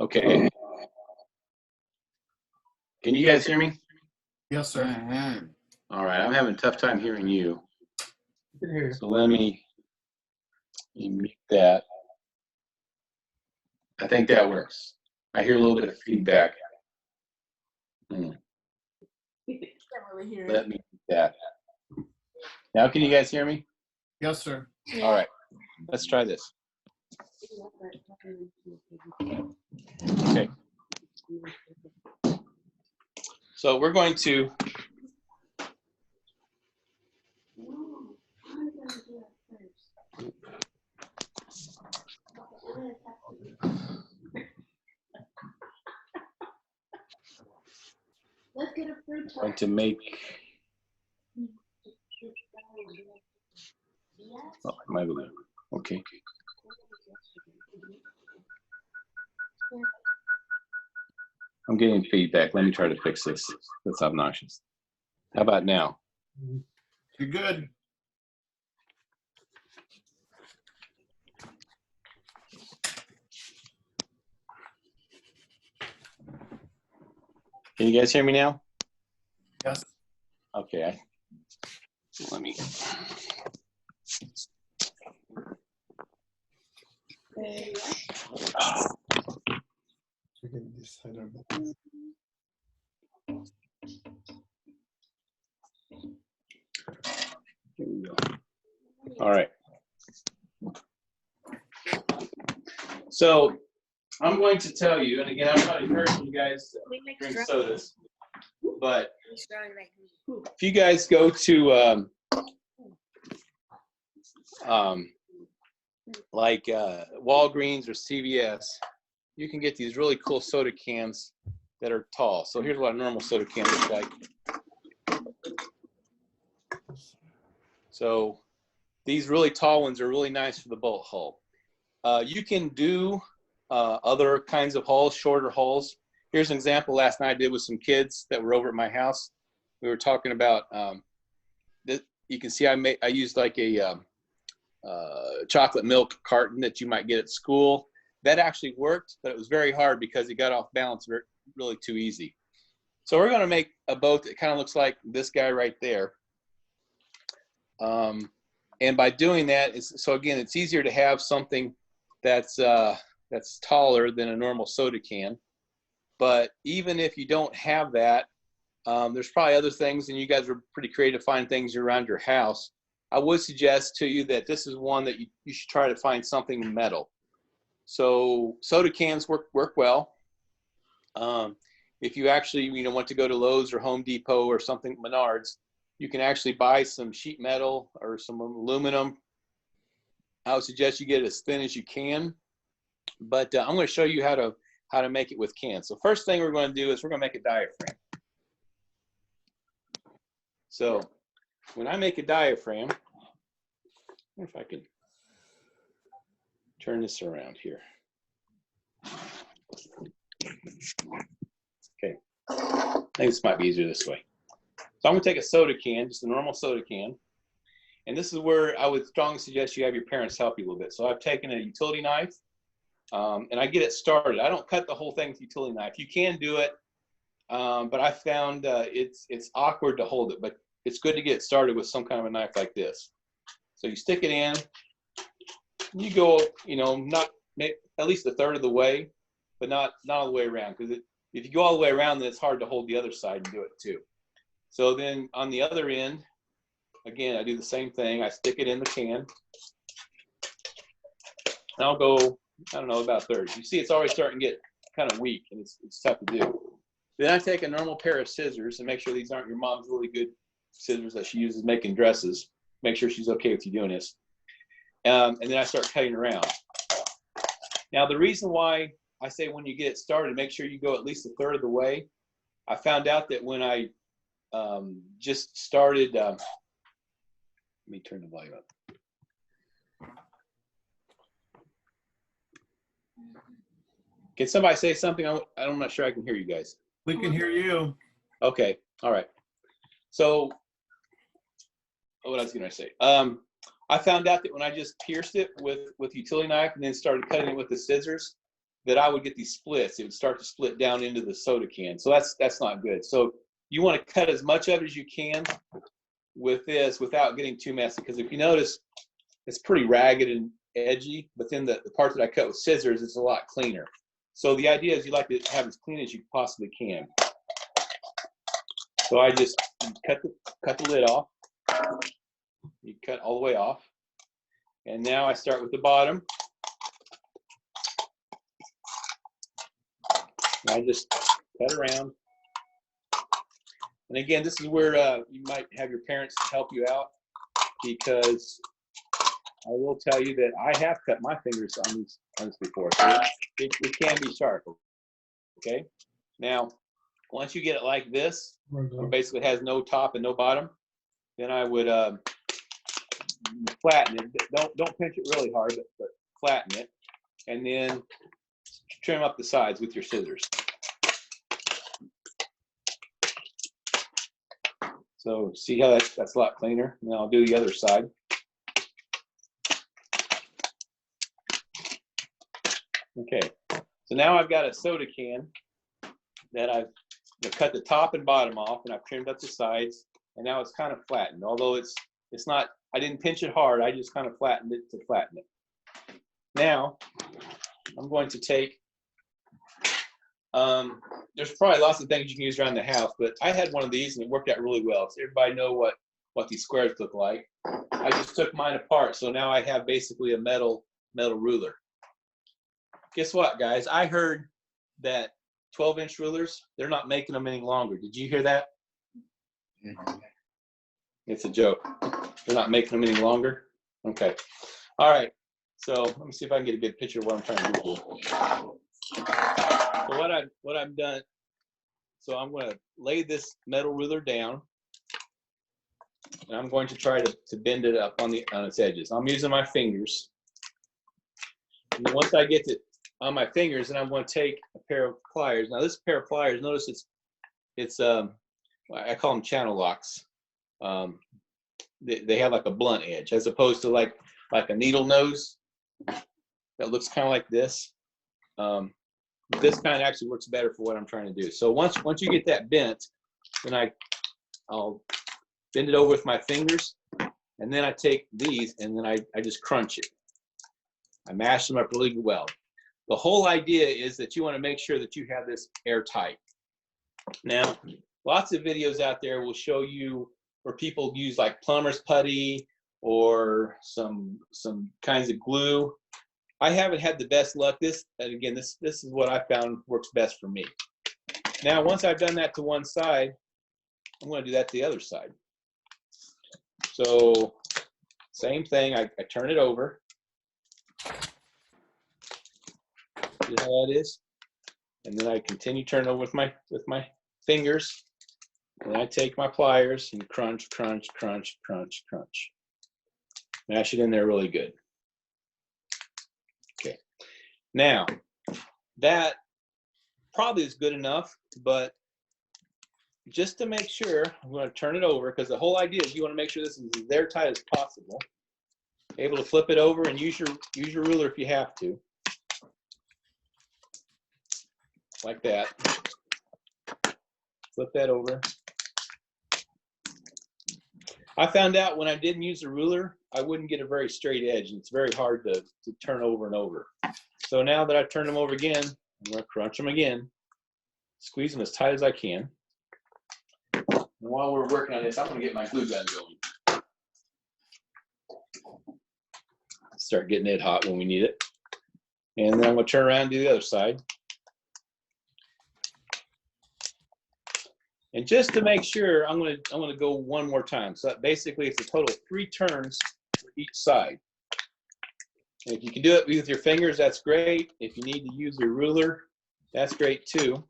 Speaker 1: Okay. Can you guys hear me?
Speaker 3: Yes, sir.
Speaker 6: Mm-hmm.
Speaker 1: All right. I'm having a tough time hearing you. So let me mute that. I think that works. I hear a little bit of feedback.
Speaker 10: Can't really hear
Speaker 1: Let
Speaker 10: it.
Speaker 1: me mute that. Now can you guys hear me?
Speaker 3: Yes, sir.
Speaker 1: All right. Let's try this. Okay. So we're going to
Speaker 9: Let's get a fruit tart.
Speaker 1: going to make my balloon. Okay. I'm getting feedback. Let me try to fix this. That's obnoxious. How about now?
Speaker 3: You're good.
Speaker 1: Can you guys hear me now?
Speaker 3: Yes.
Speaker 1: Okay. Let me. Here we go. All right. So I'm going to tell you, and again, I'm not encouraging you guys to drink sodas, but if you guys go to like Walgreens or CVS, you can get these really cool soda cans that are tall. So here's what a normal soda can looks like. So these really tall ones are really nice for the boat hull. You can do other kinds of holes, shorter holes. Here's an example last night I did with some kids that were over at my house. We were talking about this. You can see I used like a chocolate milk carton that you might get at school. That actually worked, but it was very hard because it got off balance really too easy. So we're going to make a boat that kind of looks like this guy right there. And by doing that, so again, it's easier to have something that's taller than a normal soda can. But even if you don't have that, there's probably other things, and you guys are pretty creative to find things around your house. I would suggest to you that this is one that you should try to find something metal. So soda cans work well. If you actually want to go to Lowe's or Home Depot or something, Menards, you can actually buy some sheet metal or some aluminum. I would suggest you get it as thin as you can. But I'm going to show you how to make it with cans. So first thing we're going to do is we're going to make a diaphragm. So when I make a diaphragm, I wonder if I could turn this around here. Okay, I think this might be easier this way. So I'm going to take a soda can, just a normal soda can. And this is where I would strongly suggest you have your parents help you a little bit. So I've taken a utility knife and I get it started. I don't cut the whole thing with a utility knife. You can do it, but I found it's awkward to hold it, but it's good to get started with some kind of a knife like this. So you stick it in, you go, not at least a third of the way, but not all the way around, because if you go all the way around, then it's hard to hold the other side and do it too. So then on the other end, again, I do the same thing. I stick it in the can, and I'll go, I don't know, about a third. You see it's already starting to get kind of weak, and it's tough to do. Then I take a normal pair of scissors and make sure these aren't your mom's really good scissors that she uses making dresses. Make sure she's okay with you doing this. And then I start cutting around. Now, the reason why I say when you get it started, make sure you go at least a third of the way. I found out that when I just started, let me turn the volume up. Can somebody say something? I'm not sure I can hear you guys.
Speaker 3: We can hear you.
Speaker 1: Okay, all right. So what I was going to say, I found out that when I just pierced it with utility knife and then started cutting it with the scissors, that I would get these splits. It would start to split down into the soda can. So that's not good. So you want to cut as much of it as you can with this without getting too messy. Because if you notice, it's pretty ragged and edgy, but then the part that I cut with scissors is a lot cleaner. So the idea is you like to have as clean as you possibly can. So I just cut the lid off. You cut all the way off. And now I start with the bottom. And I just cut around. And again, this is where you might have your parents help you out, because I will tell you that I have cut my fingers on this before. So it can be sharp. Okay. Now, once you get it like this, it basically has no top and no bottom, then I would flatten it. Don't pinch it really hard, but flatten it, and then trim up the sides with your scissors. So see how that's a lot cleaner. And then I'll do the other side. Okay, so now I've got a soda can that I've cut the top and bottom off, and I've trimmed up the sides, and now it's kind of flattened. Although it's not, I didn't pinch it hard, I just kind of flattened it to flatten it. Now I'm going to take, there's probably lots of things you can use around the house, but I had one of these and it worked out really well. So everybody know what these squares look like. I just took mine apart, so now I have basically a metal ruler. Guess what, guys? I heard that 12-inch rulers, they're not making them any longer. Did you hear that? It's a joke. They're not making them any longer? Okay. All right. So let me see if I can get a good picture of what I'm trying to do here. So what I've done, so I'm going to lay this metal ruler down, and I'm going to try to bend it up on its edges. I'm using my fingers. And then once I get it on my fingers, and I'm going to take a pair of pliers. Now this pair of pliers, notice it's I call them channel locks. They have like a blunt edge as opposed to like a needle nose that looks kind of like this. This kind actually works better for what I'm trying to do. So once you get that bent, then I'll bend it over with my fingers, and then I take these and then I just crunch it. I mash them up really well. The whole idea is that you want to make sure that you have this airtight. Now, lots of videos out there will show you where people use like plumber's putty or some kinds of glue. I haven't had the best luck. And again, this is what I found works best for me. Now, once I've done that to one side, I'm going to do that to the other side. So, same thing. I turn it over. See how that is? And then I continue turning over with my fingers. And I take my pliers and crunch, crunch, crunch, crunch, crunch. Mash it in there really good. Okay. Now, that probably is good enough, but just to make sure, I'm going to turn it over because the whole idea is you want to make sure this is as airtight as possible. Able to flip it over and use your ruler if you have to. Like that. Flip that over. I found out when I didn't use a ruler, I wouldn't get a very straight edge, and it's very hard to turn over and over. So now that I've turned them over again, I'm going to crunch them again, squeeze them as tight as I can. And while we're working on this, I'm going to get my glue gun going. Start getting it hot when we need it. And then I'm going to turn around and do the other side. And just to make sure, I'm going to go one more time. So basically, it's a total of 3 turns for each side. And if you can do it with your fingers, that's great. If you need to use your ruler, that's great too.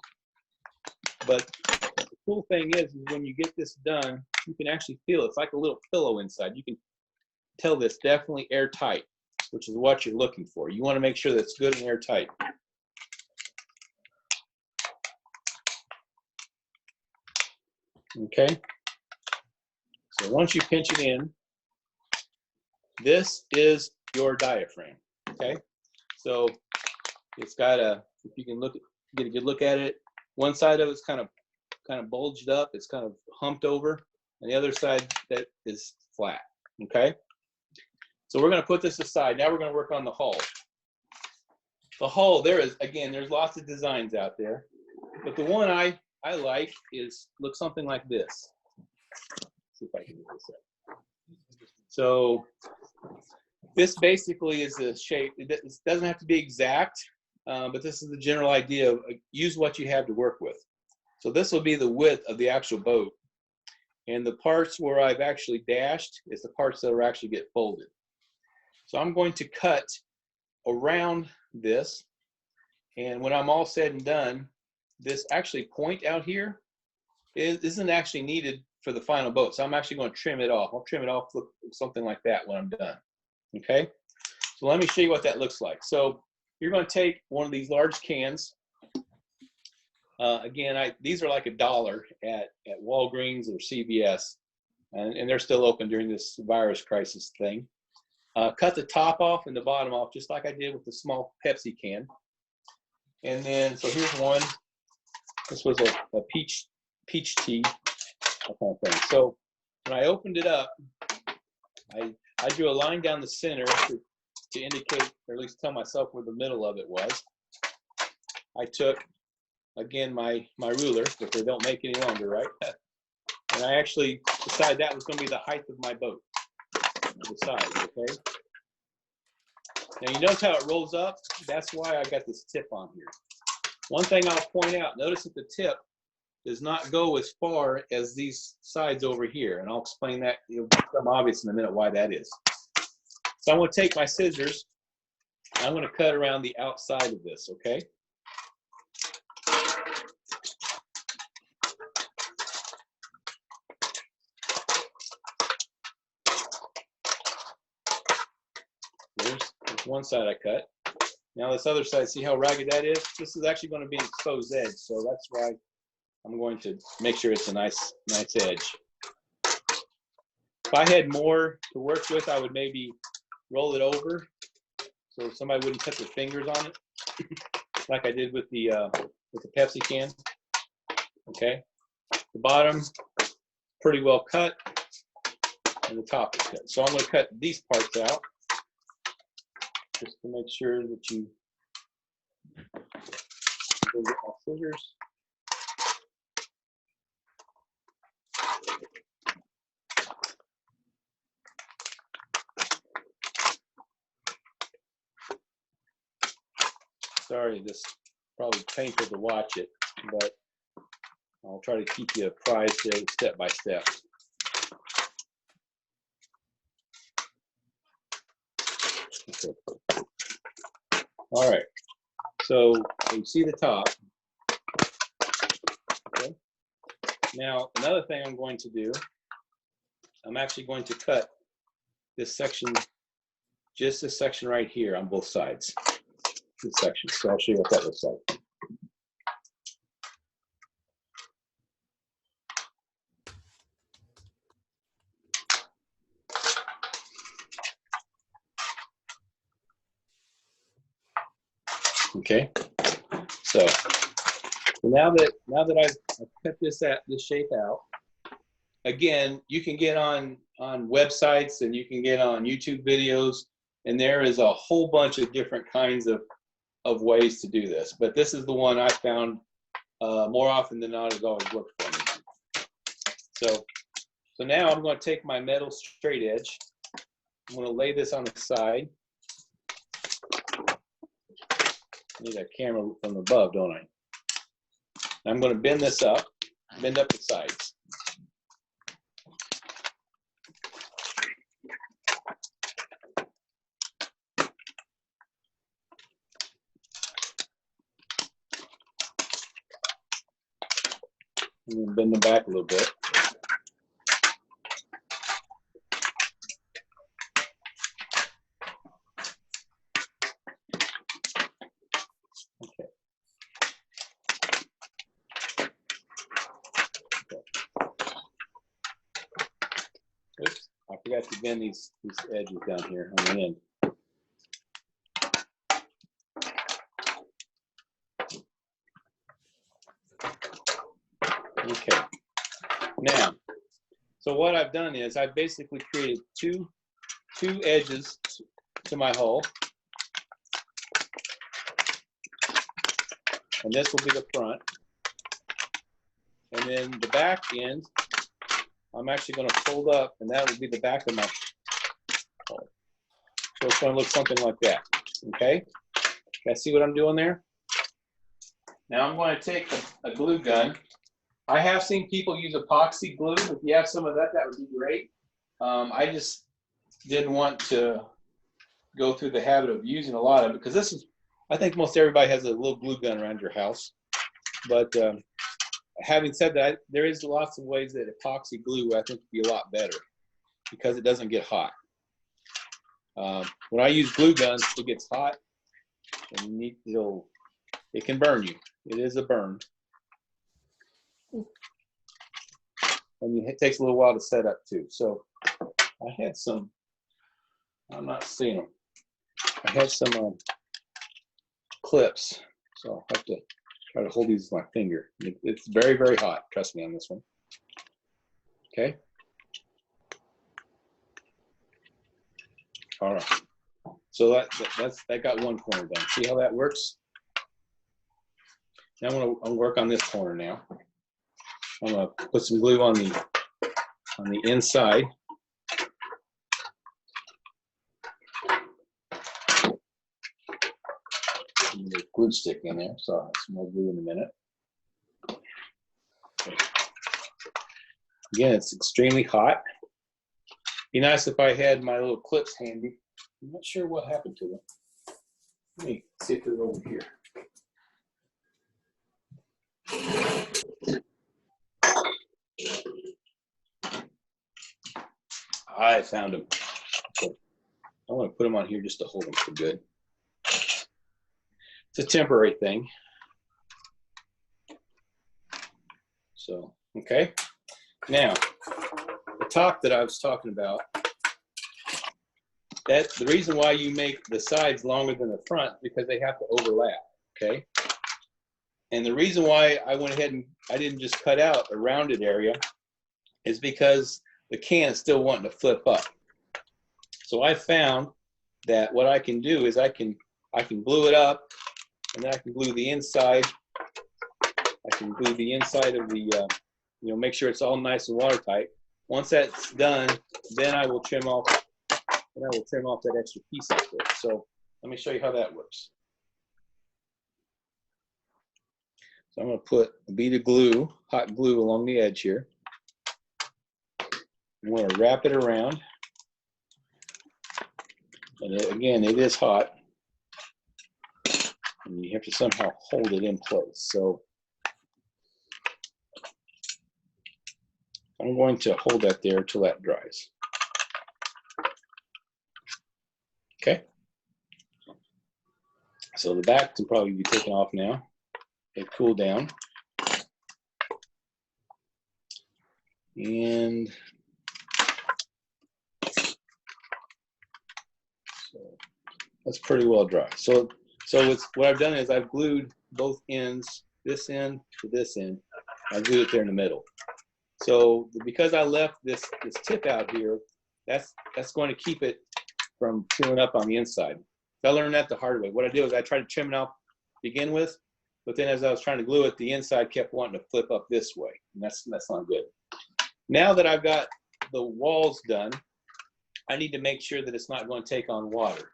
Speaker 1: But the cool thing is when you get this done, you can actually feel it's like a little pillow inside. You can tell this definitely airtight, which is what you're looking for. You want to make sure that it's good and airtight. Okay, so once you pinch it in, this is your diaphragm. Okay, so it's got if you can get a good look at it, one side of it's kind of bulged up, it's kind of humped over, and the other side that is flat. Okay, so we're going to put this aside. Now we're going to work on the hull. The hull, there's lots of designs out there, but the one I like looks something like this. Let's see if I can do this up. So this basically is the shape. It doesn't have to be exact, but this is the general idea of use what you have to work with. So this will be the width of the actual boat. And the parts where I've actually dashed is the parts that will actually get folded. So I'm going to cut around this. And when I'm all said and done, this actually point out here isn't actually needed for the final boat. So I'm actually going to trim it off. I'll trim it off, look something like that when I'm done. Okay, so let me show you what that looks like. So you're going to take one of these large cans. Again, these are like $1 at Walgreens or CVS, and they're still open during this virus crisis thing. Cut the top off and the bottom off, just like I did with the small Pepsi can. And then, so here's one. This was a peach tea, that kind of thing. So when I opened it up, I drew a line down the center to indicate, or at least tell myself where the middle of it was. I took, again, my ruler, which they don't make any longer, right? And I actually decided that was going to be the height of my boat, the size, okay? Now you notice how it rolls up? That's why I got this tip on here. One thing I'll point out, notice that the tip does not go as far as these sides over here, and I'll explain that. It'll become obvious in a minute why that is. So I'm going to take my scissors, and I'm going to cut around the outside of this, okay? There's one side I cut. Now this other side, see how ragged that is? This is actually going to be an exposed edge, so that's why I'm going to make sure it's a nice edge. If I had more to work with, I would maybe roll it over so somebody wouldn't cut their fingers on it, like I did with the Pepsi can. Okay, the bottom pretty well cut, and the top is cut. So I'm going to cut these parts out just to make sure that you get my scissors. Sorry, this is probably painful to watch it, but I'll try to keep you apprised step by step. Okay. All right, so you see the top. Okay. Now, another thing I'm going to do, I'm actually going to cut this section, just this section right here on both sides. This section. So I'll show you what that looks like. Okay. So now that I've cut this shape out, again, you can get on websites and you can get on YouTube videos, and there is a whole bunch of different kinds of ways to do this. But this is the one I found more often than not has always worked for me. So now I'm going to take my metal straight edge. I'm going to lay this on the side. I need a camera from above, don't I? I'm going to bend this up, bend up the sides. And then bend them back a little bit. Okay. Oops, I forgot to bend these edges down here on the end. Okay. Now, so what I've done is I've basically created two edges to my hull. And this will be the front. And then the back end, I'm actually going to fold up, and that will be the back of my hull. So it's going to look something like that. Okay? Guys see what I'm doing there? Now I'm going to take a glue gun. I have seen people use epoxy glue. If you have some of that, that would be great. I just didn't want to go through the habit of using a lot of it, because this is, I think most everybody has a little glue gun around your house. But having said that, there is lots of ways that epoxy glue, I think, would be a lot better because it doesn't get hot. When I use glue guns, it gets hot, and it can burn you. It is a burn. And it takes a little while to set up too. So I had some, I'm not seeing them. I had some clips, so I'll have to try to hold these with my finger. It's very, very hot, trust me on this one. Okay. All right. So that got one corner done. See how that works? Now I'm gonna work on this corner now. I'm gonna put some glue on the inside. There's glue stick in there, so I'll have some more glue in a minute. Okay. Again, it's extremely hot. Be nice if I had my little clips handy. I'm not sure what happened to them. Let me see if they're over here. I found them. Okay. I want to put them on here just to hold them for good. it's a temporary thing. So, okay. Now, the top that I was talking about, that's the reason why you make the sides longer than the front, because they have to overlap, okay? And the reason why I went ahead and I didn't just cut out a rounded area is because the can is still wanting to flip up. So I found that what I can do is I can glue it up, and then I can glue the inside. I can glue the inside of the, you know, make sure it's all nice and watertight. Once that's done, then I will trim off. And I will trim off that extra piece out there. So let me show you how that works. So I'm going to put a bead of glue, hot glue, along the edge here. I'm going to wrap it around. And again, it is hot. And you have to somehow hold it in place. So I'm going to hold that there till that dries. Okay. So the back can probably be taken off now. It cooled down. And so that's pretty well dry. So it's what I've done is I've glued both ends, this end to this end. I glued it there in the middle. So because I left this tip out here, that's going to keep it from peeling up on the inside. I learned that the hard way. What I did was I tried to trim it out to begin with, but then as I was trying to glue it, the inside kept wanting to flip up this way, and that's not good. Now that I've got the walls done, I need to make sure that it's not going to take on water.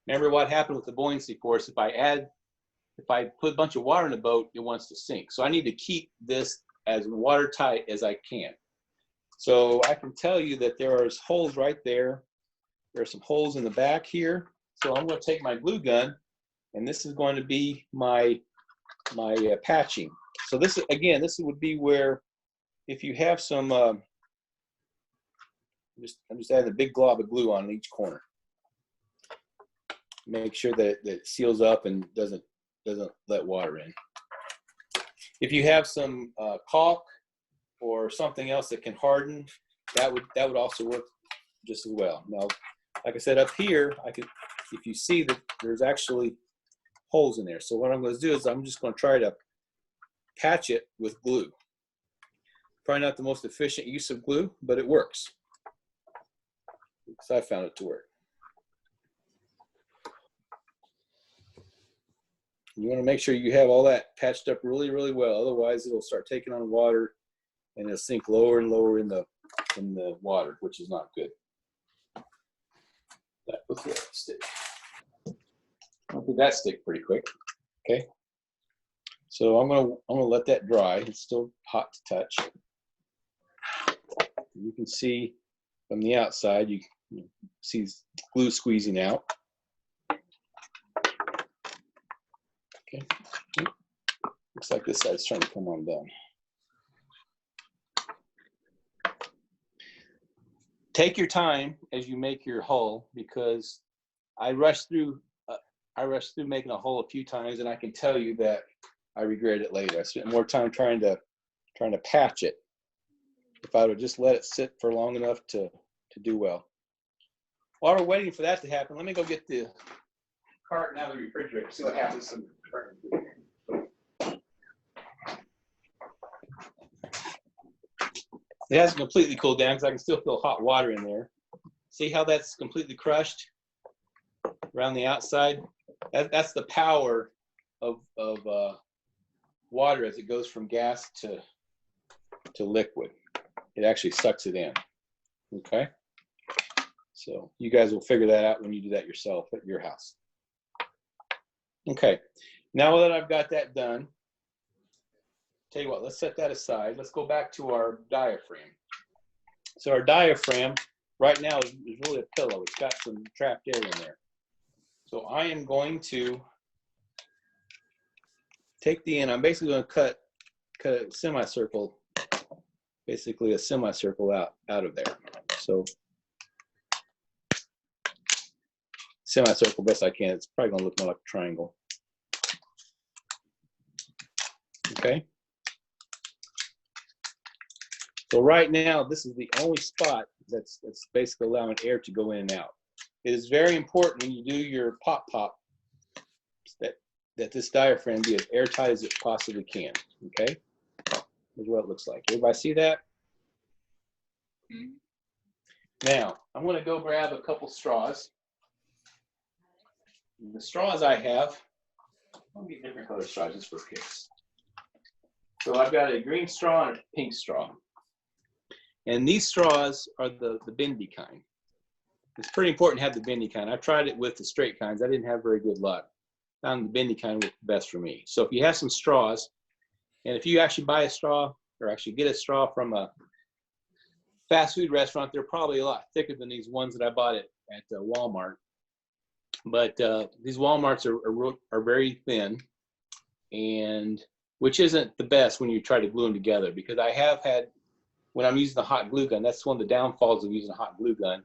Speaker 1: Remember what happened with the buoyancy force? If I put a bunch of water in the boat, it wants to sink. So I need to keep this as watertight as I can. So I can tell you that there are holes right there. There are some holes in the back here. So I'm going to take my glue gun, and this is going to be my patching. So this, again, this would be where if you have some, I'm just adding a big glob of glue on each corner. Make sure that it seals up and doesn't let water in. If you have some caulk or something else that can harden, that would also work just as well. Now, like I said, up here, if you see that there's actually holes in there. So what I'm going to do is I'm just going to try to patch it with glue. Probably not the most efficient use of glue, but it works. Because I found it to work. You want to make sure you have all that patched up really, really well. Otherwise, it'll start taking on water, and it'll sink lower and lower in the water, which is not good. That was the stick. Hopefully that stick pretty quick. Okay. So I'm gonna let that dry. It's still hot to touch. You can see from the outside, you see glue squeezing out. Okay. Looks like this side's trying to come undone. Take your time as you make your hull, because I rushed through making a hull a few times, and I can tell you that I regret it later. I spent more time trying to patch it. If I would just let it sit for long enough to do well. While we're waiting for that to happen, let me go get the carton out of the refrigerator, see what happens. It hasn't completely cooled down because I can still feel hot water in there. See how that's completely crushed around the outside? That's the power of water as it goes from gas to liquid. It actually sucks it in. Okay? So you guys will figure that out when you do that yourself at your house. Okay. Now that I've got that done, tell you what, let's set that aside. Let's go back to our diaphragm. So our diaphragm right now is really a pillow. It's got some trapped air in there. So I am going to take the end. I'm basically going to cut a semicircle, basically a semicircle out of there. So semicircle best I can. It's probably going to look more like a triangle. Okay. So right now, this is the only spot that's basically allowing air to go in and out. It is very important when you do your pop that this diaphragm be as airtight as it possibly can. Okay. Here's what it looks like. Everybody see that? Now, I'm going to go grab a couple straws. The straws I have, I'll get different color straws just for kicks. So I've got a green straw and a pink straw. And these straws are the bendy kind. It's pretty important to have the bendy kind. I've tried it with the straight kinds. I didn't have very good luck. Found the bendy kind worked best for me. So if you have some straws, and if you actually buy a straw, or actually get a straw from a fast food restaurant, they're probably a lot thicker than these ones that I bought at Walmart. But these Walmarts are very thin, and which isn't the best when you try to glue them together, because I have had, when I'm using the hot glue gun, that's one of the downfalls of using a hot glue gun.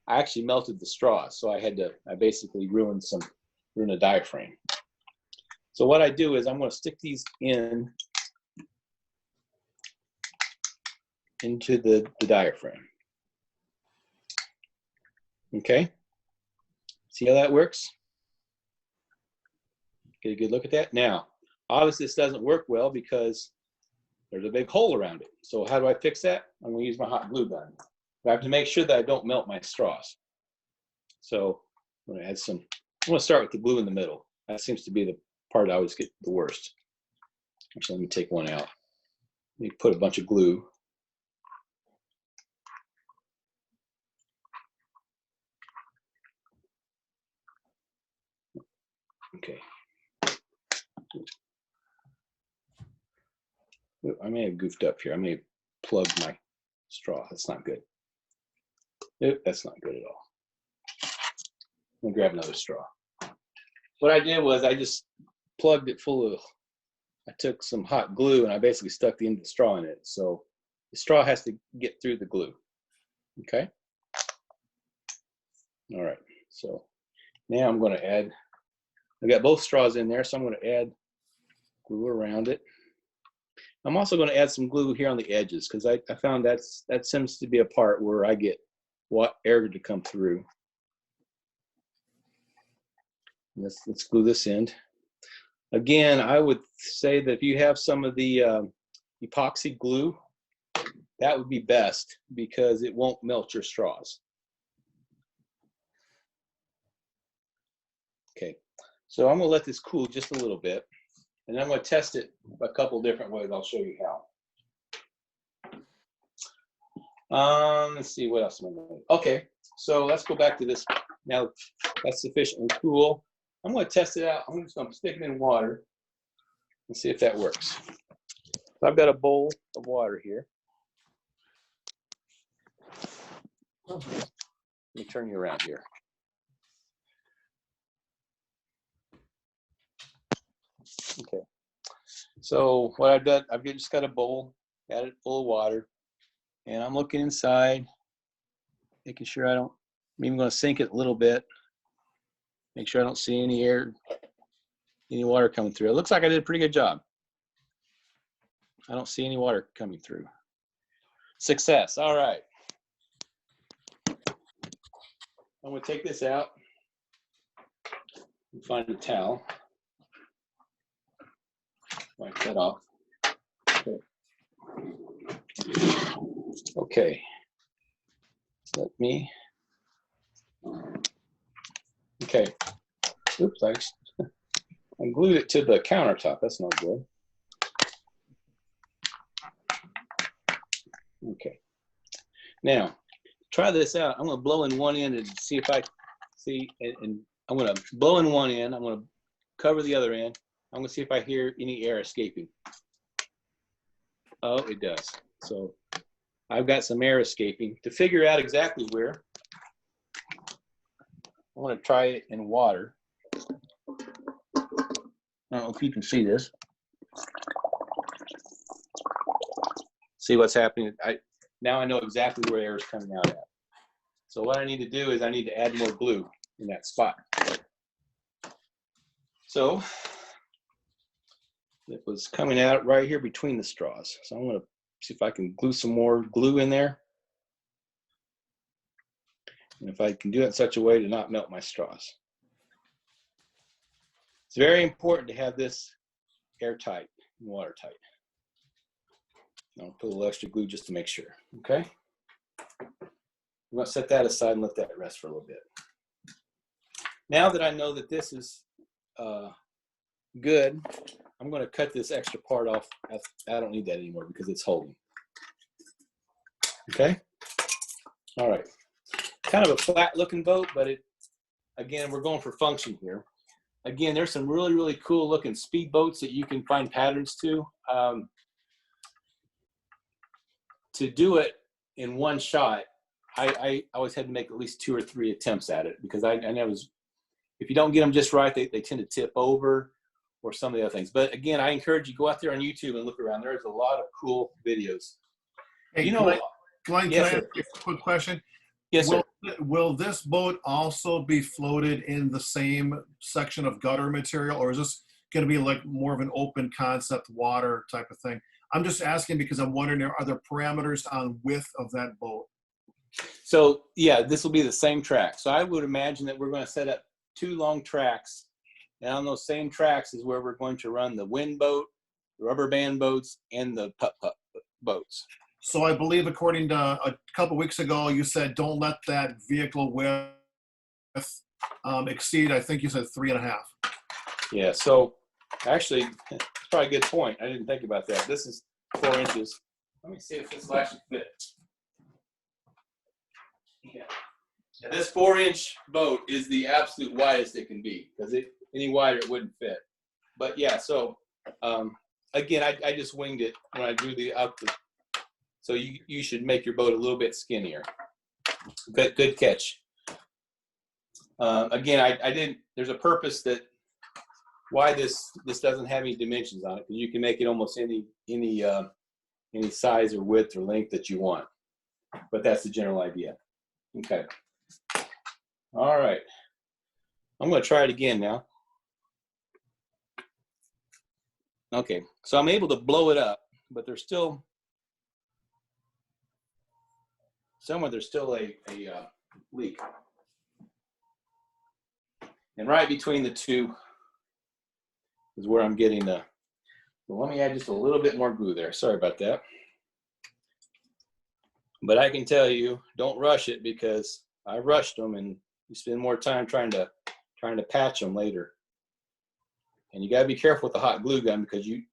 Speaker 1: I actually melted the straws, so I basically ruined a diaphragm. So what I do is I'm going to stick these into the diaphragm. Okay, see how that works? Get a good look at that. Now, obviously this doesn't work well because there's a big hole around it. So how do I fix that? I'm going to use my hot glue gun. I have to make sure that I don't melt my straws. So I'm going to add some, I'm going to start with the glue in the middle. That seems to be the part I always get the worst. Actually, let me take one out. Let me put a bunch of glue. Okay. I may have goofed up here. I may have plugged my straw. That's not good. Nope, that's not good at all. I'm gonna grab another straw. What I did was I just plugged it full of, I took some hot glue and I basically stuck the end of the straw in it. So the straw has to get through the glue. Okay. All right. So now I'm going to add, I got both straws in there, so I'm going to add glue around it. I'm also going to add some glue here on the edges because I found that seems to be a part where I get air to come through. Let's glue this end. Again, I would say that if you have some of the epoxy glue, that would be best because it won't melt your straws. Okay, so I'm going to let this cool just a little bit, and I'm going to test it a couple different ways. I'll show you how. Let's see, what else am I going to do? Okay, so let's go back to this. Now that's sufficiently cool. I'm going to test it out. I'm just going to stick it in water and see if that works. So I've got a bowl of water here. Let me turn you around here. Okay. So what I've done, I've just got a bowl, got it full of water, and I'm looking inside, making sure I'm even going to sink it a little bit, make sure I don't see any air, any water coming through. It looks like I did a pretty good job. I don't see any water coming through. Success. All right. I'm going to take this out and find a towel. Wipe that off. Okay. Let me. Okay. Oops, I glued it to the countertop. That's not good. Okay. Now, try this out. I'm going to blow in one end and see if I see, and I'm going to blow in one end. I'm going to cover the other end. I'm going to see if I hear any air escaping. Oh, it does. So I've got some air escaping. To figure out exactly where, I want to try it in water. I don't know if you can see this. See what's happening. Now I know exactly where air is coming out at. So what I need to do is I need to add more glue in that spot. So that was coming out right here between the straws. So I'm going to see if I can glue some more glue in there. And if I can do it in such a way to not melt my straws. It's very important to have this airtight and watertight. I'll put a little extra glue just to make sure, okay? I'm going to set that aside and let that rest for a little bit. Now that I know that this is good, I'm going to cut this extra part off. I don't need that anymore because it's holding. Okay? All right. Kind of a flat looking boat, but again, we're going for function here. Again, there's some really, really cool looking speed boats that you can find patterns to. To do it in one shot, I always had to make at least 2 or 3 attempts at it because I know if you don't get them just right, they tend to tip over or some of the other things. But again, I encourage you go out there on YouTube and look around. There's a lot of cool videos.
Speaker 3: Hey,
Speaker 1: you know,
Speaker 3: Glenn,
Speaker 1: yes,
Speaker 3: can I ask you a quick question?
Speaker 1: Yes, sir.
Speaker 3: Will this boat also be floated in the same section of gutter material, or is this going to be like more of an open concept water type of thing? I'm just asking because I'm wondering, are there parameters on width of that boat?
Speaker 1: So yeah, this will be the same track. So I would imagine that we're going to set up 2 long tracks, and on those same tracks is where we're going to run the wind boat, the rubber band boats, and the putt-putt boats.
Speaker 3: So I believe according to a couple weeks ago, you said don't let that vehicle width exceed, I think you said 3.5.
Speaker 1: Yeah, so actually, it's probably a good point. I didn't think about that. This is 4 inches. Let me see if this will actually fit. Yeah. And this 4-inch boat is the absolute widest it can be because any wider it wouldn't fit. But yeah, so again, I just winged it when I drew up the. So you should make your boat a little bit skinnier. Good catch. Again, I didn't. There's a purpose that why this doesn't have any dimensions on it, because you can make it almost any size or width or length that you want. But that's the general idea. Okay. All right. I'm going to try it again now. Okay. So I'm able to blow it up, but there's still somewhere there's still a leak. And right between the two is where I'm getting the. Well, let me add just a little bit more glue there. Sorry about that. But I can tell you, don't rush it because I rushed them, and you spend more time trying to patch them later. And you got to be careful with the hot glue gun because at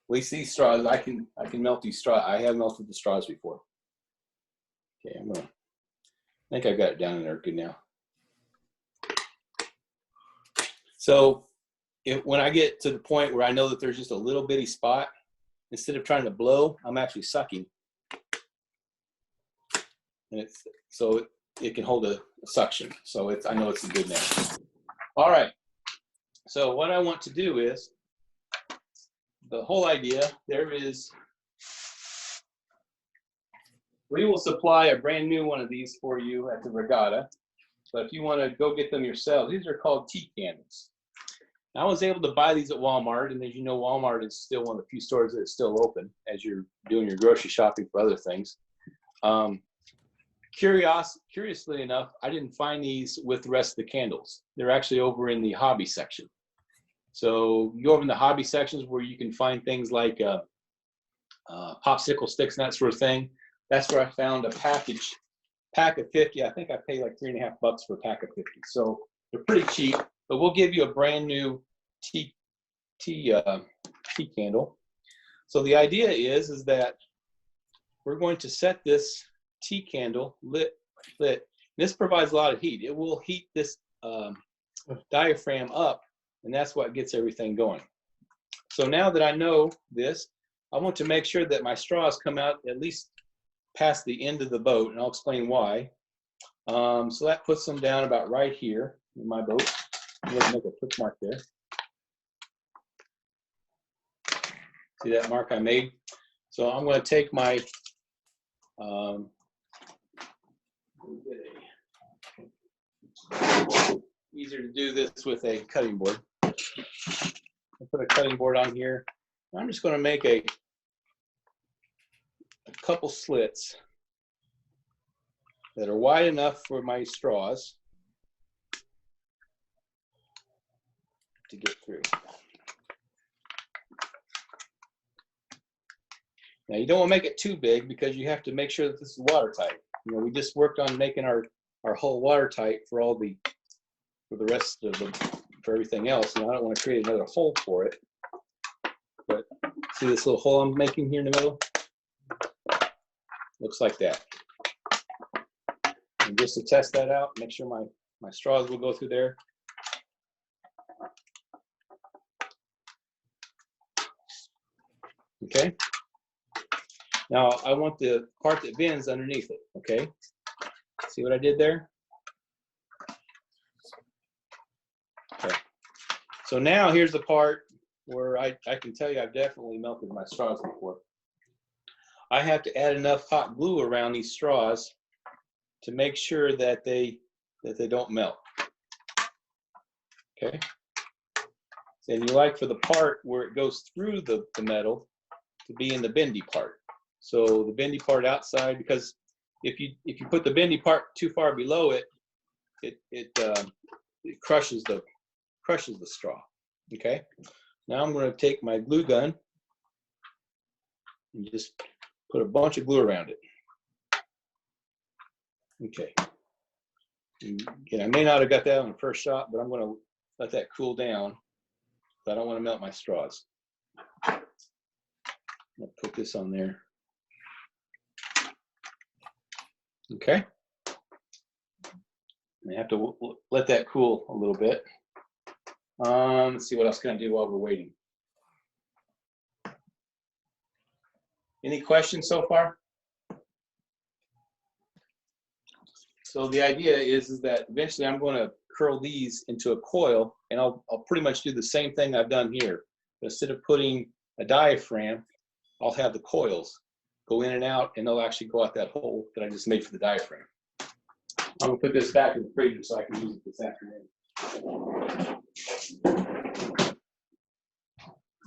Speaker 1: least these straws, I can melt these straws. I have melted the straws before. Okay, I think I got it down in there good now. So when I get to the point where I know that there's just a little bitty spot, instead of trying to blow, I'm actually sucking. And so it can hold a suction. So I know it's good now. All right. So what I want to do is, the whole idea, we will supply a brand new one of these for you at the regatta. But if you want to go get them yourselves, these are called tea candles. I was able to buy these at Walmart, and as you know, Walmart is still one of the few stores that is still open as you're doing your grocery shopping for other things. Curiously enough, I didn't find these with the rest of the candles. They're actually over in the hobby section. So you go over in the hobby sections where you can find things like popsicle sticks and that sort of thing. That's where I found a pack of 50. I think I paid like $3.50 for a pack of 50. So they're pretty cheap, but we'll give you a brand new tea candle. So the idea is that we're going to set this tea candle lit. This provides a lot of heat. It will heat this diaphragm up, and that's what gets everything going. So now that I know this, I want to make sure that my straws come out at least past the end of the boat, and I'll explain why. So that puts them down about right here in my boat. I'm going to make a quick mark there. See that mark I made? So I'm going to take my easier to do this with a cutting board. I'll put a cutting board on here. I'm just going to make a couple slits that are wide enough for my straws to get through. Now you don't want to make it too big because you have to make sure that this is watertight. You know, we just worked on making our hull watertight for the rest of for everything else, and I don't want to create another hole for it. But see this little hole I'm making here in the middle? Looks like that. And just to test that out, make sure my straws will go through there. Okay. Now I want the part that bends underneath it. Okay. See what I did there? Okay. So now here's the part where I can tell you I've definitely melted my straws before. I have to add enough hot glue around these straws to make sure that they don't melt. Okay. And you like for the part where it goes through the metal to be in the bendy part. So the bendy part outside, because if you put the bendy part too far below it, it crushes the straw. Okay. Now I'm going to take my glue gun and just put a bunch of glue around it. Okay. And I may not have got that on the first shot, but I'm going to let that cool down. I don't want to melt my straws. I'll put this on there. Okay. I have to let that cool a little bit. Let's see what else can I do while we're waiting. Any questions so far? So the idea is that eventually I'm going to curl these into a coil, and I'll pretty much do the same thing I've done here. But instead of putting a diaphragm, I'll have the coils go in and out, and they'll actually go out that hole that I just made for the diaphragm. I'm going to put this back in the freezer so I can use it this afternoon.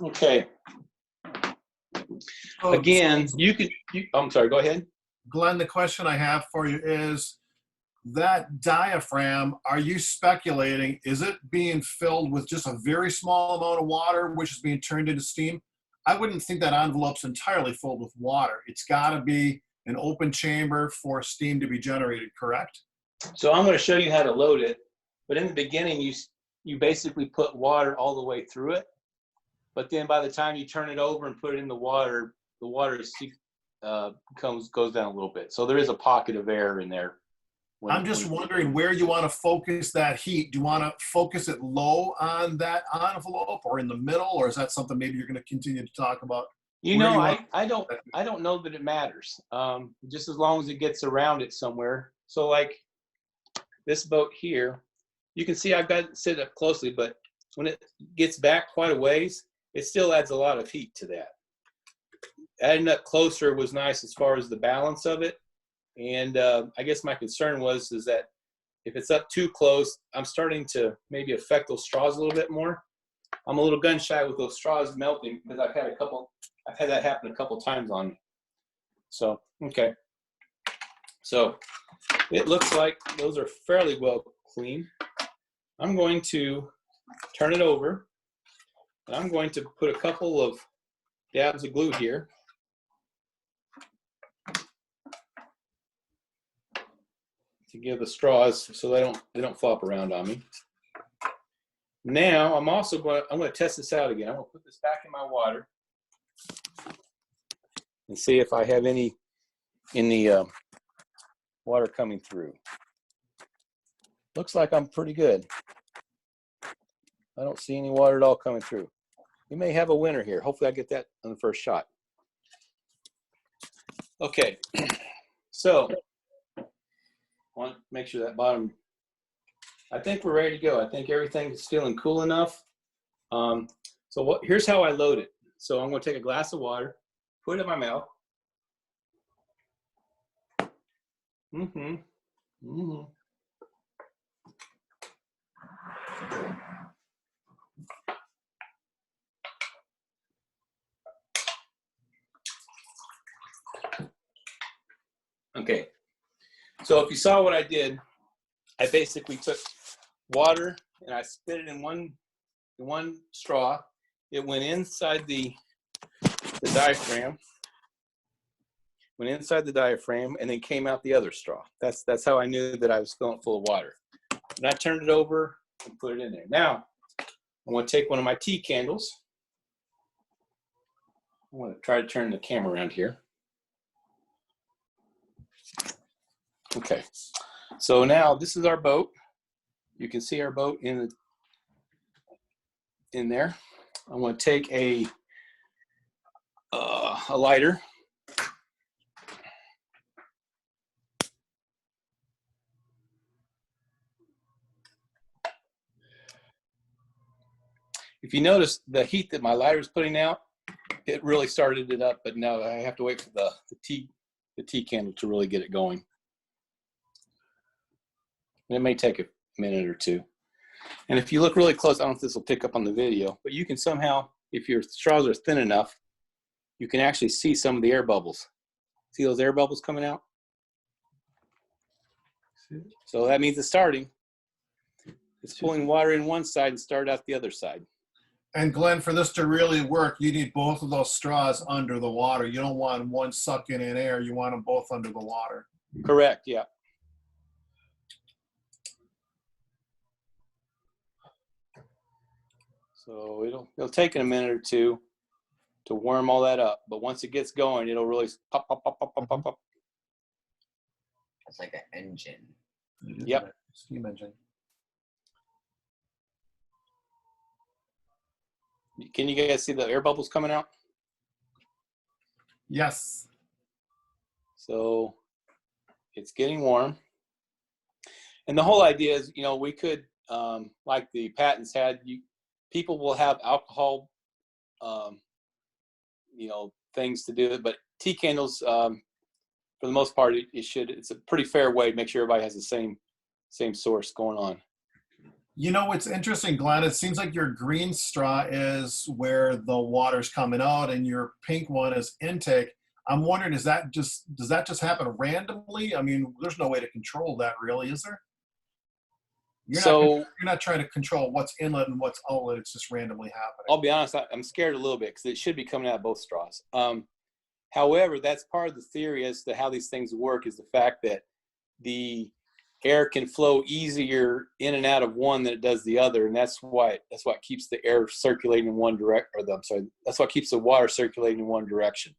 Speaker 1: Okay. Again, I'm sorry, go ahead.
Speaker 3: Glenn, the question I have for you is, that diaphragm, are you speculating, is it being filled with just a very small amount of water, which is being turned into steam? I wouldn't think that envelope's entirely filled with water. It's got to be an open chamber for steam to be generated, correct?
Speaker 1: So I'm going to show you how to load it. But in the beginning, you basically put water all the way through it. But then by the time you turn it over and put it in the water goes down a little bit. So there is a pocket of air in there.
Speaker 3: I'm just wondering where you want to focus that heat. Do you want to focus it low on that envelope or in the middle, or is that something maybe you're going to continue to talk about?
Speaker 1: You know, I don't know that it matters. Just as long as it gets around it somewhere. So like this boat here, you can see I've got it set up closely, but when it gets back quite a ways, it still adds a lot of heat to that. Adding up closer was nice as far as the balance of it. And I guess my concern is that if it's up too close, I'm starting to maybe affect those straws a little bit more. I'm a little gun shy with those straws melting because I've had that happen a couple times on me. So, okay. So it looks like those are fairly well clean. I'm going to turn it over, and I'm going to put a couple of dabs of glue here. To give the straws so they don't flop around on me. Now I'm going to test this out again. I'm going to put this back in my water and see if I have any in the water coming through. Looks like I'm pretty good. I don't see any water at all coming through. We may have a winner here. Hopefully I get that on the first shot. Okay, so I want to make sure that bottom, I think we're ready to go. I think everything's feeling cool enough. Here's how I load it. So I'm going to take a glass of water, put it in my mouth. So if you saw what I did, I basically took water and I spit it in one straw. It went inside the diaphragm, and then came out the other straw. That's how I knew that I was filling it full of water. And I turned it over and put it in there. Now, I want to take one of my tea candles. I want to try to turn the camera around here. Okay, so now this is our boat. You can see our boat in there. I'm going to take a lighter. If you notice the heat that my lighter is putting out, it really started it up, but now I have to wait for the tea candle to really get it going. And it may take a minute or two. And if you look really close, I don't know if this will pick up on the video, but you can somehow, if your straws are thin enough, you can actually see some of the air bubbles. See those air bubbles coming out? So that means it's starting. It's pulling water in one side and start out the other side.
Speaker 3: And Glenn, for this to really work, you need both of those straws under the water. You don't want one sucking in air. You want them both under the water.
Speaker 1: Correct, yeah. So it'll take it a minute or two to warm all that up. But once it gets going, it'll really pop, pop, pop, pop, pop, pop, pop.
Speaker 6: It's like an engine.
Speaker 1: Yep.
Speaker 3: Steam engine.
Speaker 1: Can you guys see the air bubbles coming out?
Speaker 3: Yes.
Speaker 1: So it's getting warm. And the whole idea is, we could, like the patents had, people will have alcohol, things to do it, but tea candles, for the most part, it's a pretty fair way to make sure everybody has the same source going on.
Speaker 3: What's interesting, Glenn, it seems like your green straw is where the water's coming out and your pink one is intake. I'm wondering, does that just happen randomly? I mean, there's no way to control that really, is there? You're not trying to control what's inlet and what's outlet. It's just randomly happening.
Speaker 1: I'll be honest, I'm scared a little bit because it should be coming out of both straws. However, that's part of the theory as to how these things work, is the fact that the air can flow easier in and out of one than it does the other, and that's what keeps the air circulating in one that's what keeps the water circulating in one direction.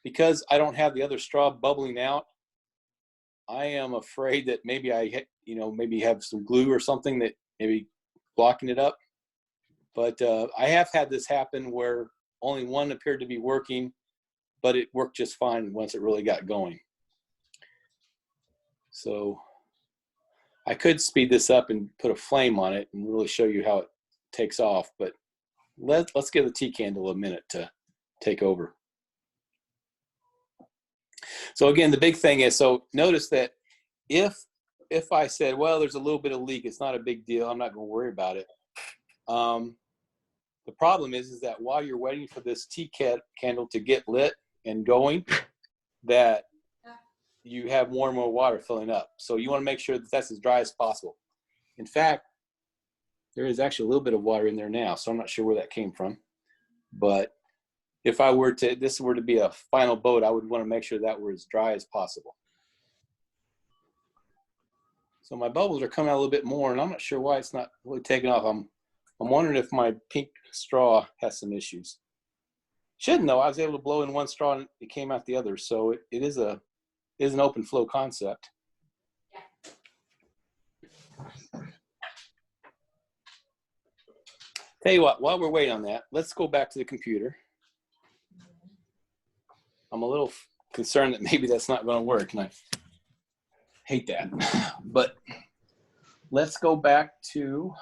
Speaker 1: Because I don't have the other straw bubbling out, I am afraid that maybe maybe have some glue or something that maybe blocking it up. But I have had this happen where only one appeared to be working, but it worked just fine once it really got going. So I could speed this up and put a flame on it and really show you how it takes off, but let's give the tea candle a minute to take over. So again, the big thing is, so notice that if I said, well, there's a little bit of leak, it's not a big deal, I'm not going to worry about it. The problem is that while you're waiting for this tea candle to get lit and going, that you have more and more water filling up. So you want to make sure that that's as dry as possible. In fact, there is actually a little bit of water in there now, so I'm not sure where that came from. But if this were to be a final boat, I would want to make sure that were as dry as possible. So my bubbles are coming out a little bit more, and I'm not sure why it's not really taking off. I'm wondering if my pink straw has some issues. Shouldn't though. I was able to blow in one straw and it came out the other. So it is an open flow concept. Tell you what, while we're waiting on that, let's go back to the computer. I'm a little concerned that maybe that's not going to work, and I hate that. But let's go back to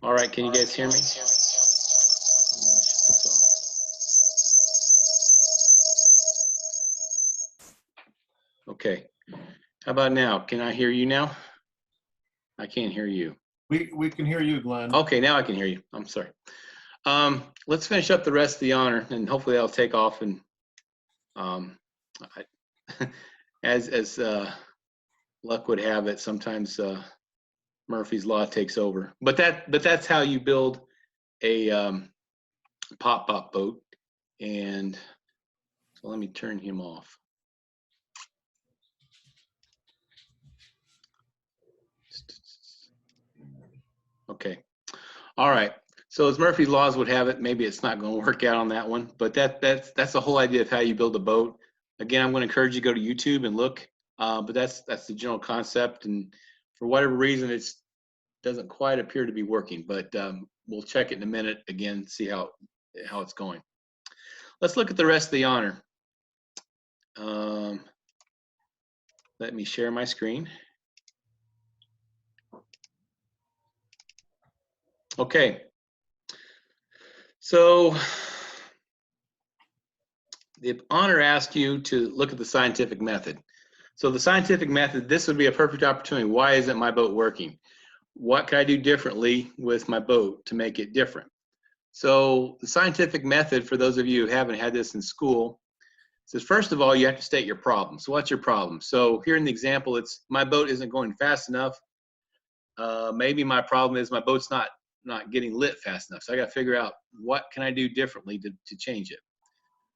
Speaker 1: all right, can you guys hear me? Okay. How about now? Can I hear you now? I can't hear you.
Speaker 3: We can hear you, Glenn.
Speaker 1: Okay, now I can hear you. I'm sorry. let's finish up the rest of the honor, and hopefully that'll take off. And as luck would have it, sometimes Murphy's Law takes over. But that's how you build a pop boat. And so let me turn him off. Okay. All right. So as Murphy's laws would have it, maybe it's not going to work out on that one, but that's the whole idea of how you build a boat. Again, I'm going to encourage you to go to YouTube and look, but that's the general concept. And for whatever reason, it doesn't quite appear to be working, but we'll check it in a minute again, see how it's going. Let's look at the rest of the honor. Let me share my screen. Okay. So the honor asked you to look at the scientific method. So the scientific method, this would be a perfect opportunity. Why isn't my boat working? What can I do differently with my boat to make it different? So the scientific method, for those of you who haven't had this in school, says first of all, you have to state your problem. So what's your problem? So here in the example, it's my boat isn't going fast enough. Maybe my problem is my boat's not getting lit fast enough. So I got to figure out what can I do differently to change it.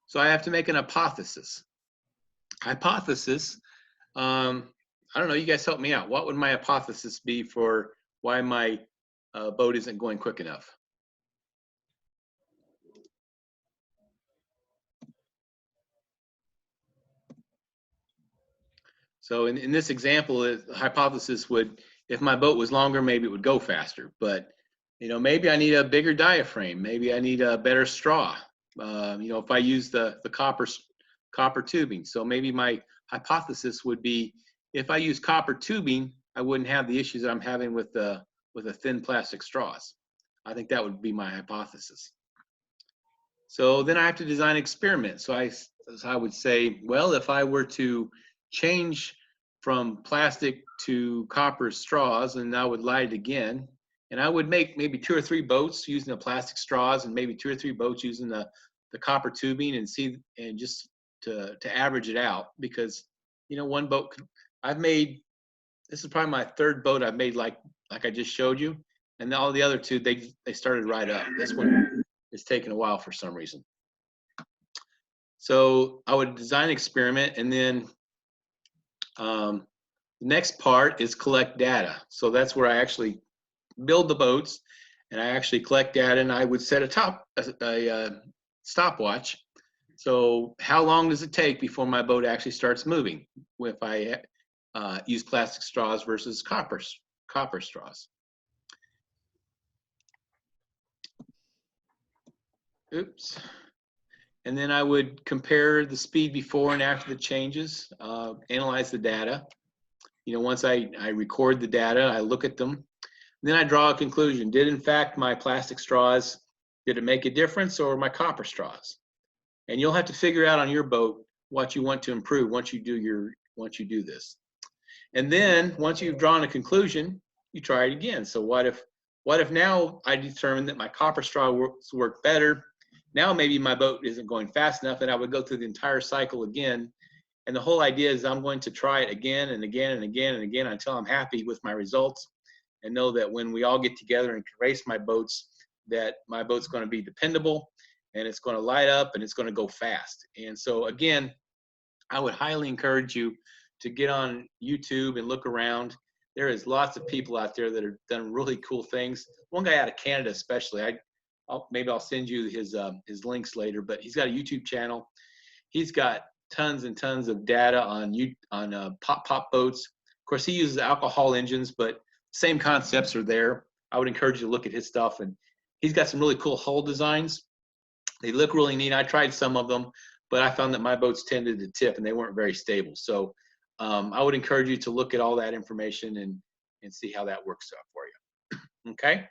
Speaker 1: So I have to make an hypothesis. Hypothesis, I don't know, you guys help me out. What would my hypothesis be for why my boat isn't going quick enough? So in this example, the hypothesis would, if my boat was longer, maybe it would go faster. But, you know, maybe I need a bigger diaphragm. Maybe I need a better straw. You know, if I use the copper tubing. So maybe my hypothesis would be, if I use copper tubing, I wouldn't have the issues that I'm having with the thin plastic straws. I think that would be my hypothesis. So then I have to design an experiment. So I would say, well, if I were to change from plastic to copper straws, and I would light it again, and I would make maybe 2 or 3 boats using the plastic straws, and maybe 2 or 3 boats using the copper tubing, and just to average it out, because, you know, one boat I've made, this is probably my 3rd boat I've made like I just showed you, and all the other 2 they started right up. This one is taking a while for some reason. So I would design an experiment, and then the next part is collect data. So that's where I actually build the boats, and I actually collect data, and I would set a stopwatch. So how long does it take before my boat actually starts moving if I use plastic straws versus copper straws? Oops. And then I would compare the speed before and after the changes, analyze the data. You know, once I record the data, I look at them, then I draw a conclusion. Did in fact my plastic straws, did it make a difference, or my copper straws? And you'll have to figure out on your boat what you want to improve once you do this. And then once you've drawn a conclusion, you try it again. So what if now I determine that my copper straw work better? Now maybe my boat isn't going fast enough, and I would go through the entire cycle again. And the whole idea is I'm going to try it again and again and again and again until I'm happy with my results, and know that when we all get together and race my boats, that my boat's going to be dependable, and it's going to light up, and it's going to go fast. And so again, I would highly encourage you to get on YouTube and look around. There is lots of people out there that have done really cool things. One guy out of Canada especially, maybe I'll send you his links later, but he's got a YouTube channel. He's got tons and tons of data on pop boats. Of course, he uses alcohol engines, but same concepts are there. I would encourage you to look at his stuff, and he's got some really cool hull designs. They look really neat. I tried some of them, but I found that my boats tended to tip and they weren't very stable. So I would encourage you to look at all that information and see how that works out for you. Okay.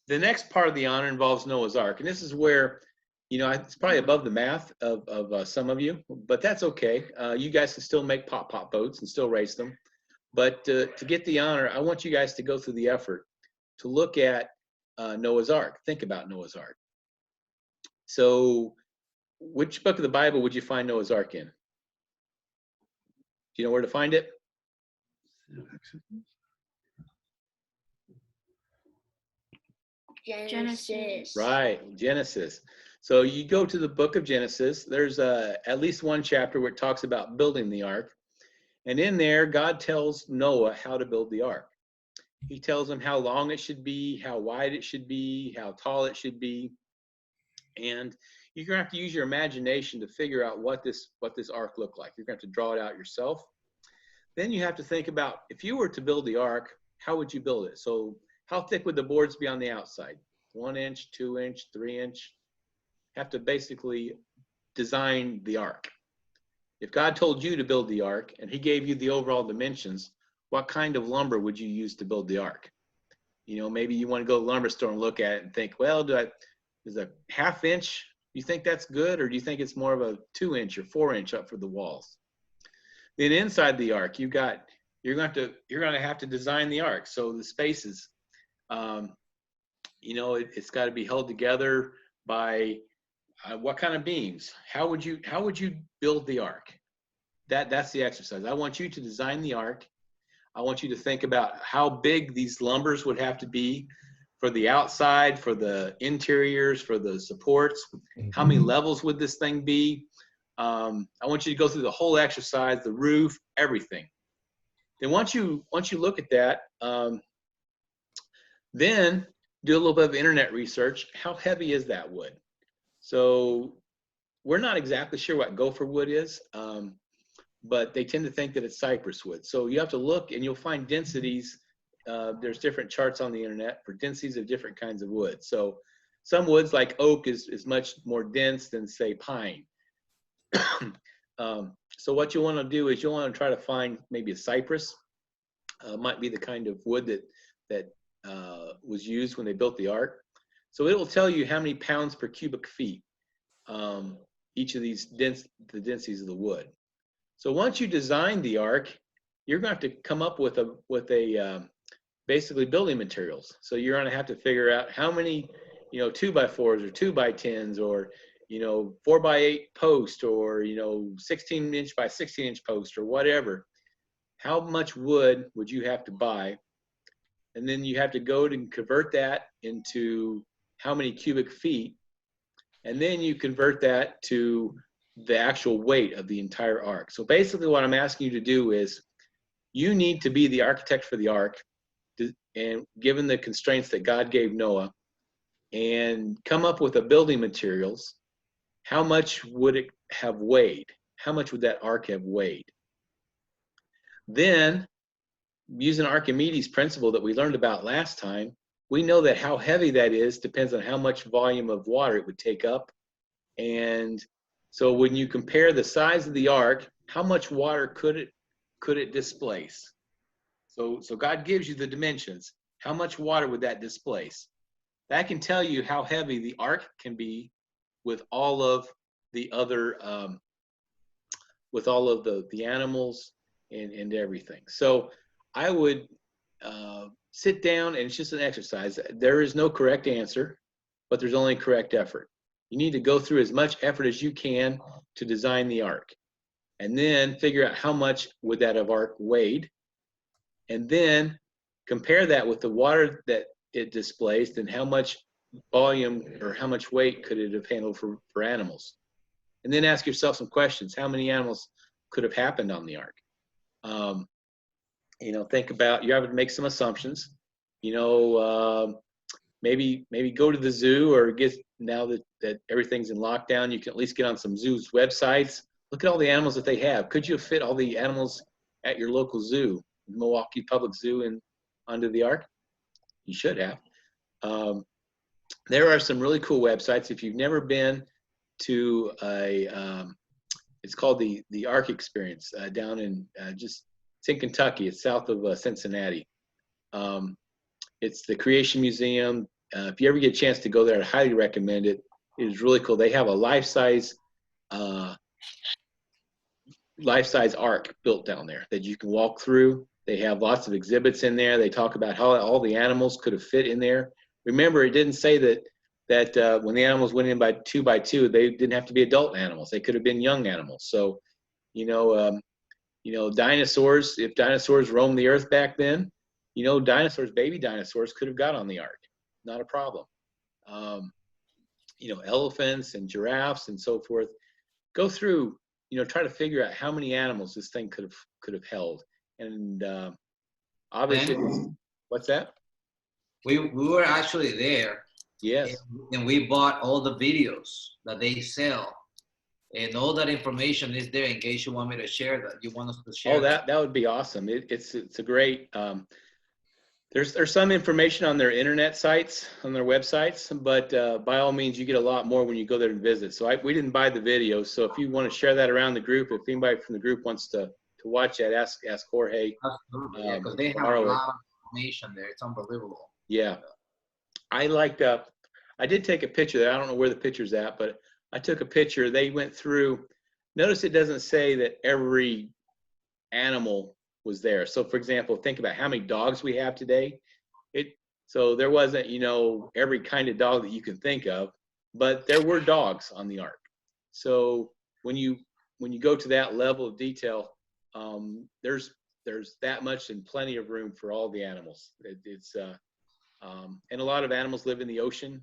Speaker 1: The next part of the honor involves Noah's Ark, and this is where, you know, it's probably above the math of some of you, but that's okay. You guys can still make pop boats and still race them, but to get the honor, I want you guys to go through the effort to look at Noah's Ark. Think about Noah's Ark. So which book of the Bible would you find Noah's Ark in? Do you know where to find it?
Speaker 9: Genesis.
Speaker 1: Right, Genesis. So you go to the book of Genesis. There's at least one chapter where it talks about building the ark. And in there, God tells Noah how to build the ark. He tells him how long it should be, how wide it should be, how tall it should be. And you're going to have to use your imagination to figure out what this ark looked like. You're going to have to draw it out yourself. Then you have to think about, if you were to build the ark, how would you build it? So how thick would the boards be on the outside? 1 inch, 2 inch, 3 inch? Have to basically design the ark. If God told you to build the ark and he gave you the overall dimensions, what kind of lumber would you use to build the ark? You know, maybe you want to go to the lumber store and look at it and think, well, is a 1/2 inch, you think that's good? Or do you think it's more of a 2 inch or 4 inch up for the walls? Then inside the ark, you're going to have to design the ark. So the spaces, you know, it's got to be held together by what kind of beams? How would you build the ark? That's the exercise. I want you to design the ark. I want you to think about how big these lumbers would have to be for the outside, for the interiors, for the supports. How many levels would this thing be? I want you to go through the whole exercise, the roof, everything. Then once you look at that, then do a little bit of internet research. How heavy is that wood? So we're not exactly sure what gopher wood is, but they tend to think that it's cypress wood. So you have to look and you'll find densities. There's different charts on the internet for densities of different kinds of wood. So some woods like oak is much more dense than say pine. So what you want to do is you'll want to try to find maybe a cypress. Might be the kind of wood that was used when they built the ark. So it will tell you how many pounds per cubic feet each of these the densities of the wood. So once you design the ark, you're going to have to come up with basically building materials. So you're going to have to figure out how many 2x4s or 2x10s or 4x8 post or 16-inch by 16-inch post or whatever. How much wood would you have to buy? And then you have to go and convert that into how many cubic feet. And then you convert that to the actual weight of the entire ark. So basically what I'm asking you to do is you need to be the architect for the ark, and given the constraints that God gave Noah, and come up with the building materials. How much would it have weighed? How much would that ark have weighed? Then, using Archimedes' principle that we learned about last time, we know that how heavy that is depends on how much volume of water it would take up. And so when you compare the size of the ark, how much water could it displace? So God gives you the dimensions. How much water would that displace? That can tell you how heavy the ark can be with all of the other, with all of the animals and everything. So I would sit down, and it's just an exercise. There is no correct answer, but there's only correct effort. You need to go through as much effort as you can to design the ark, and then figure out how much would that have ark weighed, and then compare that with the water that it displaced and how much volume or how much weight could it have handled for animals. And then ask yourself some questions. How many animals could have happened on the ark? Think about, you have to make some assumptions. Maybe go to the zoo, or now that everything's in lockdown, you can at least get on some zoos websites. Look at all the animals that they have. Could you fit all the animals at your local zoo, Milwaukee Public Zoo, and onto the ark? You should have. There are some really cool websites. If you've never been to it's called the Ark Experience down in it's in Kentucky. It's south of Cincinnati. It's the Creation Museum. If you ever get a chance to go there, I highly recommend it. It is really cool. They have a life-size ark built down there that you can walk through. They have lots of exhibits in there. They talk about how all the animals could have fit in there. remember, it didn't say that when the animals went in by two, they didn't have to be adult animals. They could have been young animals. So, dinosaurs, if dinosaurs roamed the earth back then, baby dinosaurs could have got on the ark. Not a problem. Elephants and giraffes and so forth. Go through, try to figure out how many animals this thing could have held. And obviously, what's that?
Speaker 5: We were actually there.
Speaker 1: Yes.
Speaker 5: And we bought all the videos that they sell. And all that information is there in case you want me to share that. You want us to share
Speaker 1: that would be awesome. It's a great, there's some information on their internet sites, on their websites, but by all means, you get a lot more when you go there and visit. So we didn't buy the video. So if you want to share that around the group, if anybody from the group wants to watch that, ask Jorge.
Speaker 5: Absolutely, yeah, because they have a lot of information there. It's unbelievable.
Speaker 1: Yeah. I did take a picture there. I don't know where the picture's at, but I took a picture. They went through. Notice it doesn't say that every animal was there. So for example, think about how many dogs we have today. So there wasn't, every kind of dog that you can think of, but there were dogs on the ark. So when you go to that level of detail, there's that much and plenty of room for all the animals. And a lot of animals live in the ocean.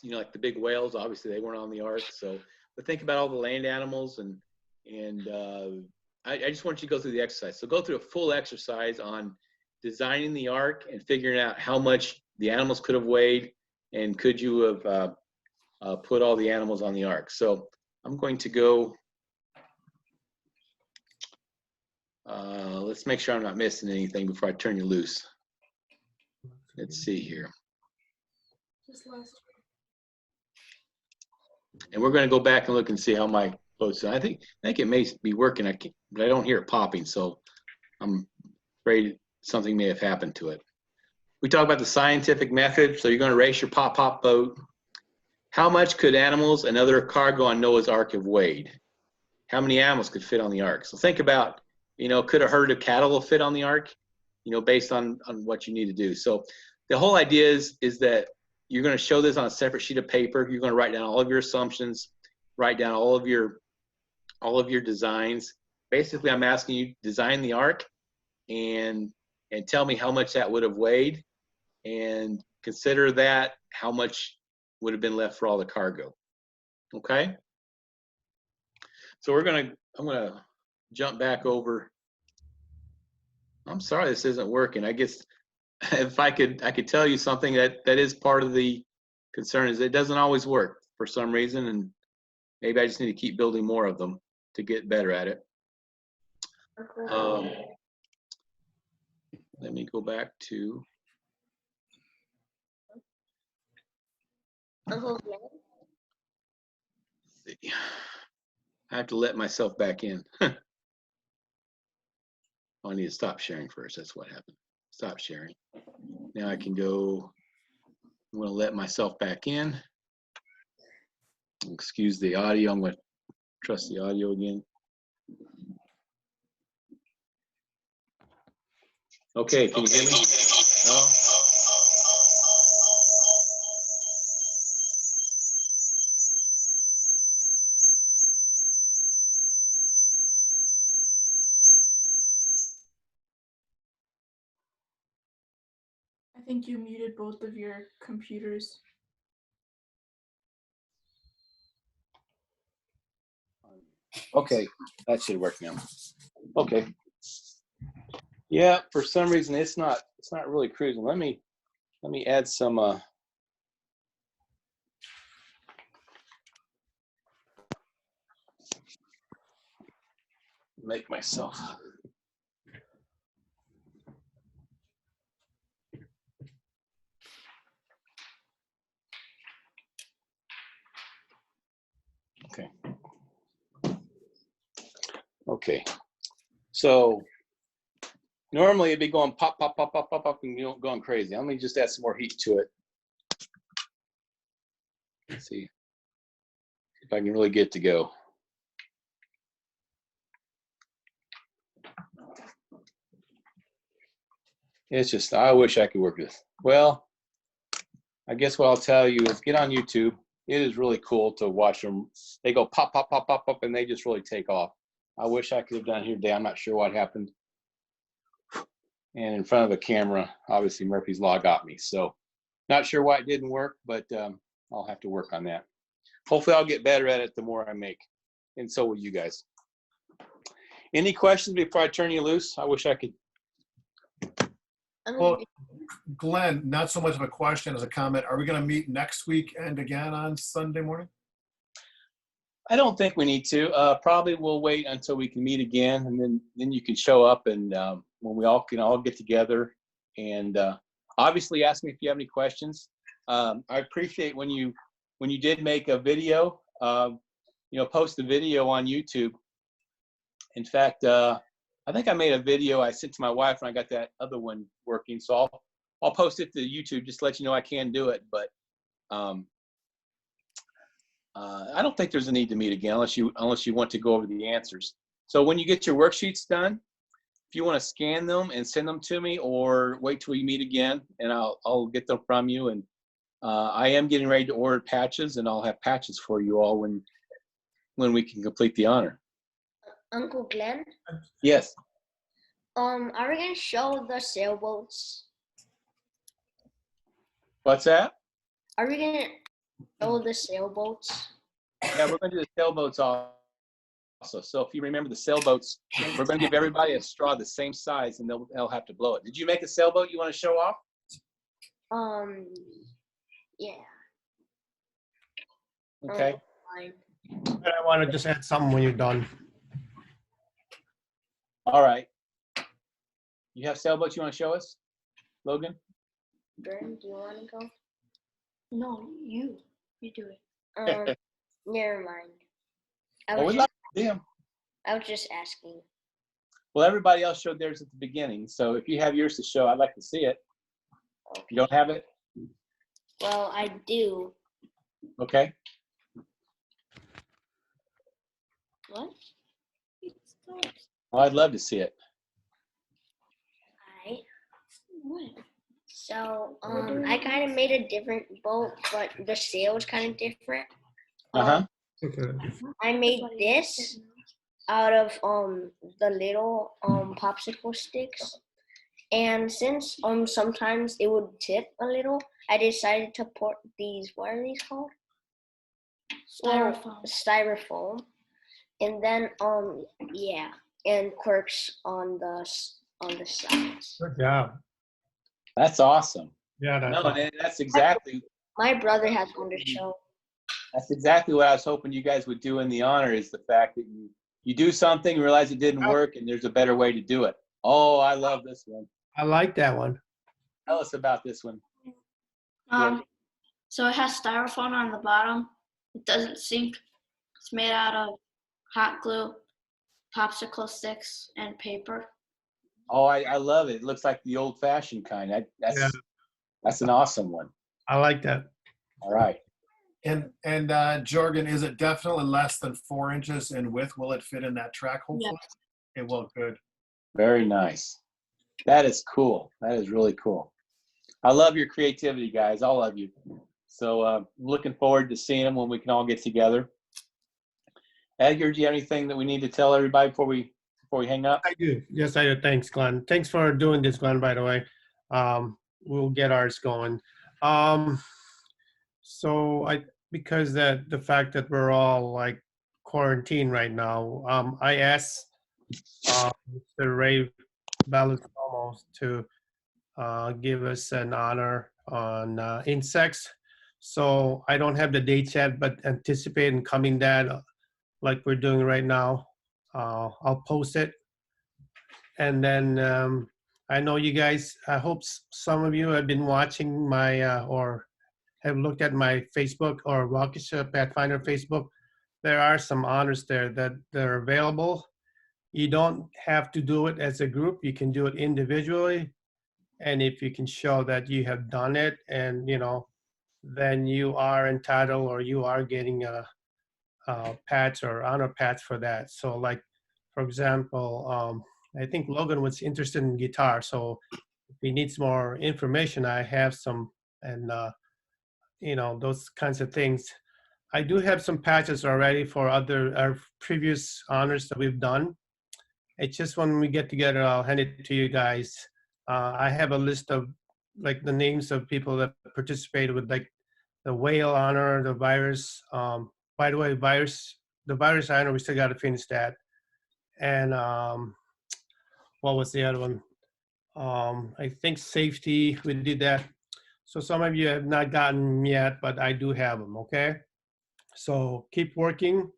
Speaker 1: Like the big whales, obviously they weren't on the ark. So, but think about all the land animals and I just want you to go through the exercise. So go through a full exercise on designing the ark and figuring out how much the animals could have weighed and could you have put all the animals on the ark. So I'm going to go, let's make sure I'm not missing anything before I turn you loose. Let's see here. And we're going to go back and look and see how my close. I think it may be working, but I don't hear it popping, so I'm afraid something may have happened to it. We talk about the scientific method, so you're going to race your pop boat. How much could animals and other cargo on Noah's Ark have weighed? How many animals could fit on the ark? So think about, could a herd of cattle fit on the ark? Based on what you need to do. So the whole idea is that you're going to show this on a separate sheet of paper. You're going to write down all of your assumptions, write down all of your designs. Basically, I'm asking you to design the ark and tell me how much that would have weighed, and consider that how much would have been left for all the cargo. Okay? So I'm gonna jump back over. I'm sorry this isn't working. I guess if I could tell you something that is part of the concern is it doesn't always work for some reason, and maybe I just need to keep building more of them to get better at it. Let me go back to. Let's see. I have to let myself back in. I need to stop sharing first. That's what happened. Stop sharing. Now I can go. I'm going to let myself back in. Excuse the audio. I'm going to trust the audio again. Okay, can you hear me? No?
Speaker 10: I think you muted both of your computers.
Speaker 1: Okay, that should work now. Okay. Yeah, for some reason it's not really cruising. Let me add some make myself. Okay. Okay. So normally it'd be going pop, pop, pop, pop, pop, pop, and going crazy. Let me just add some more heat to it. Let's see if I can really get it to go. It's just, I wish I could work this. Well, I guess what I'll tell you is get on YouTube. It is really cool to watch them. They go pop, pop, pop, pop, pop, and they just really take off. I wish I could have done it here today. I'm not sure what happened. And in front of a camera, obviously Murphy's Law got me. So not sure why it didn't work, but I'll have to work on that. Hopefully I'll get better at it the more I make. And so will you guys. Any questions before I turn you loose? I wish I could.
Speaker 3: Well, Glenn, not so much of a question as a comment. Are we going to meet next week and again on Sunday morning?
Speaker 1: I don't think we need to. Probably we'll wait until we can meet again, and then you can show up, and when we all can all get together, and obviously ask me if you have any questions. I appreciate when you did make a video, post the video on YouTube. In fact, I think I made a video I sent to my wife when I got that other one working. So I'll post it to YouTube just to let you know I can do it. But I don't think there's a need to meet again unless you want to go over the answers. So when you get your worksheets done, if you want to scan them and send them to me, or wait till we meet again and I'll get them from you. And I am getting ready to order patches, and I'll have patches for you all when we can complete the honor.
Speaker 9: Uncle Glenn?
Speaker 1: Yes.
Speaker 9: Are we gonna show the sailboats?
Speaker 1: What's that?
Speaker 9: Are we gonna show the sailboats?
Speaker 1: Yeah, we're going to do the sailboats also. So if you remember the sailboats, we're going to give everybody a straw the same size, and they'll have to blow it. Did you make a sailboat you want to show off?
Speaker 9: Yeah.
Speaker 1: Okay.
Speaker 2: I want to just add something when you're done.
Speaker 1: All right. You have sailboats you want to show us, Logan?
Speaker 9: Jordan, do you want to go?
Speaker 10: No, you do it.
Speaker 9: Never mind. I
Speaker 1: Well,
Speaker 9: was
Speaker 1: we'd like to see 'em.
Speaker 9: just asking.
Speaker 1: Well, everybody else showed theirs at the beginning, so if you have yours to show, I'd like to see it. If you don't have it,
Speaker 9: Well, I do.
Speaker 1: okay.
Speaker 9: What?
Speaker 1: Well, I'd love to see it.
Speaker 9: Alright. So, I kind of made a different boat, but the sail is kind of different.
Speaker 1: Uh-huh.
Speaker 9: I made this out of the little popsicle sticks, and since sometimes it would tip a little, I decided to put these, what are these called?
Speaker 10: Styrofoam.
Speaker 9: Styrofoam, and then yeah, and quirks on the sides.
Speaker 2: Good job.
Speaker 1: That's awesome.
Speaker 2: Yeah, that's
Speaker 1: No,
Speaker 2: awesome.
Speaker 1: and that's exactly
Speaker 9: My brother has one to show.
Speaker 1: That's exactly what I was hoping you guys would do in the honor, is the fact that you do something, realize it didn't work, and there's a better way to do it. Oh, I love this one.
Speaker 2: I like that one.
Speaker 1: Tell us about this one.
Speaker 10: So it has styrofoam on the bottom. It doesn't sink. It's made out of hot glue, popsicle sticks, and paper.
Speaker 1: Oh, I love it. It looks like the old-fashioned kind. That's an awesome one.
Speaker 2: I like that.
Speaker 1: All right.
Speaker 3: And Jorgen, is it definitely less than 4 inches in width? Will it fit in that track, hopefully?
Speaker 10: Yes.
Speaker 3: It will, good.
Speaker 1: Very nice. That is cool. That is really cool. I love your creativity, guys, all of you. So looking forward to seeing them when we can all get together. Edgar, do you have anything that we need to tell everybody before we hang up?
Speaker 2: I do. Yes, I do. Thanks, Glenn. Thanks for doing this, Glenn, by the way. We'll get ours going. So because the fact that we're all like quarantined right now, I asked Mr. Ray Balutomos to give us an honor on insects. So I don't have the dates yet, but anticipate in coming that like we're doing right now. I'll post it. And then I know you guys, I hope some of you have been watching my or have looked at my Facebook or Waukesha Pathfinder Facebook. There are some honors there that are available. You don't have to do it as a group. You can do it individually. And if you can show that you have done it, and then you are entitled, or you are getting a patch or honor patch for that. So like, for example, I think Logan was interested in guitar. So if he needs more information, I have some, and those kinds of things. I do have some patches already for our previous honors that we've done. It's just when we get together, I'll hand it to you guys. I have a list of like the names of people that participated with like the whale honor, the virus. By the way, the virus honor, we still got to finish that. And what was the other one? I think safety, we did that. So some of you have not gotten yet, but I do have them, okay? So keep working,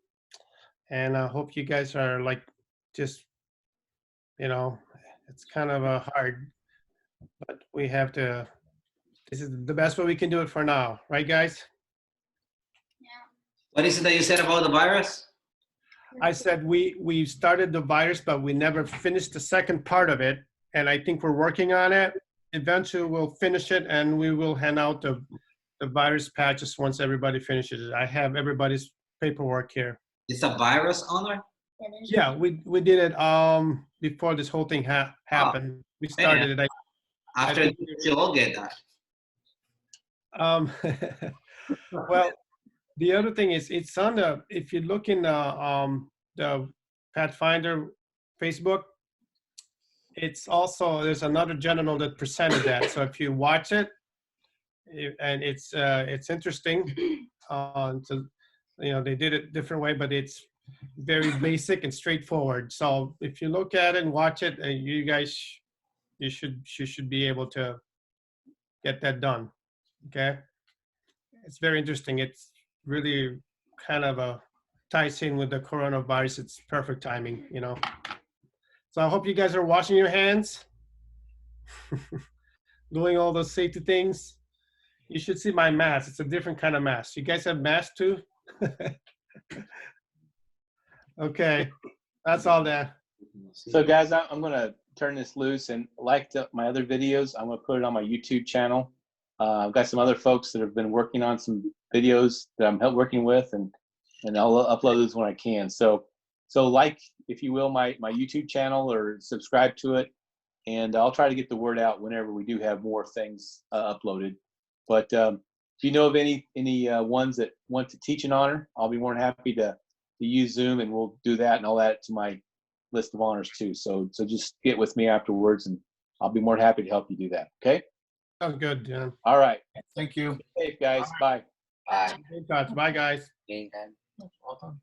Speaker 2: and I hope you guys are like, just, it's kind of a hard, but we have to, this is the best way we can do it for now, right guys?
Speaker 5: What is it that you said about the virus?
Speaker 2: I said we started the virus, but we never finished the second part of it, and I think we're working on it. Eventually we'll finish it, and we will hand out the virus patches once everybody finishes it. I have everybody's paperwork here.
Speaker 5: It's a virus honor?
Speaker 2: Yeah, we did it before this whole thing happened. We started it.
Speaker 5: After this, you'll all get that.
Speaker 2: Well, the other thing is, it's on the, if you look in the Pathfinder Facebook, it's also, there's another gentleman that presented that. So if you watch it, and it's interesting. They did it a different way, but it's very basic and straightforward. So if you look at it and watch it, you guys, you should be able to get that done. Okay, it's very interesting. It's really kind of ties in with the coronavirus. It's perfect timing, So I hope you guys are washing your hands, doing all those safety things. You should see my mask. It's a different kind of mask. You guys have masks too? Okay, that's all there.
Speaker 1: So guys, I'm going to turn this loose, and like my other videos, I'm going to put it on my YouTube channel. I've got some other folks that have been working on some videos that I'm working with, and I'll upload those when I can. So like, if you will, my YouTube channel, or subscribe to it, and I'll try to get the word out whenever we do have more things uploaded. But if you know of any ones that want to teach an honor, I'll be more than happy to use Zoom, and we'll do that, and I'll add it to my list of honors too. So just get with me afterwards, and I'll be more than happy to help you do that. Okay?
Speaker 2: Sounds good, John.
Speaker 1: All right.
Speaker 3: Thank you.
Speaker 1: Stay safe, guys. Bye.
Speaker 6: Bye.
Speaker 2: Bye, guys.
Speaker 6: Game time.
Speaker 3: Well done.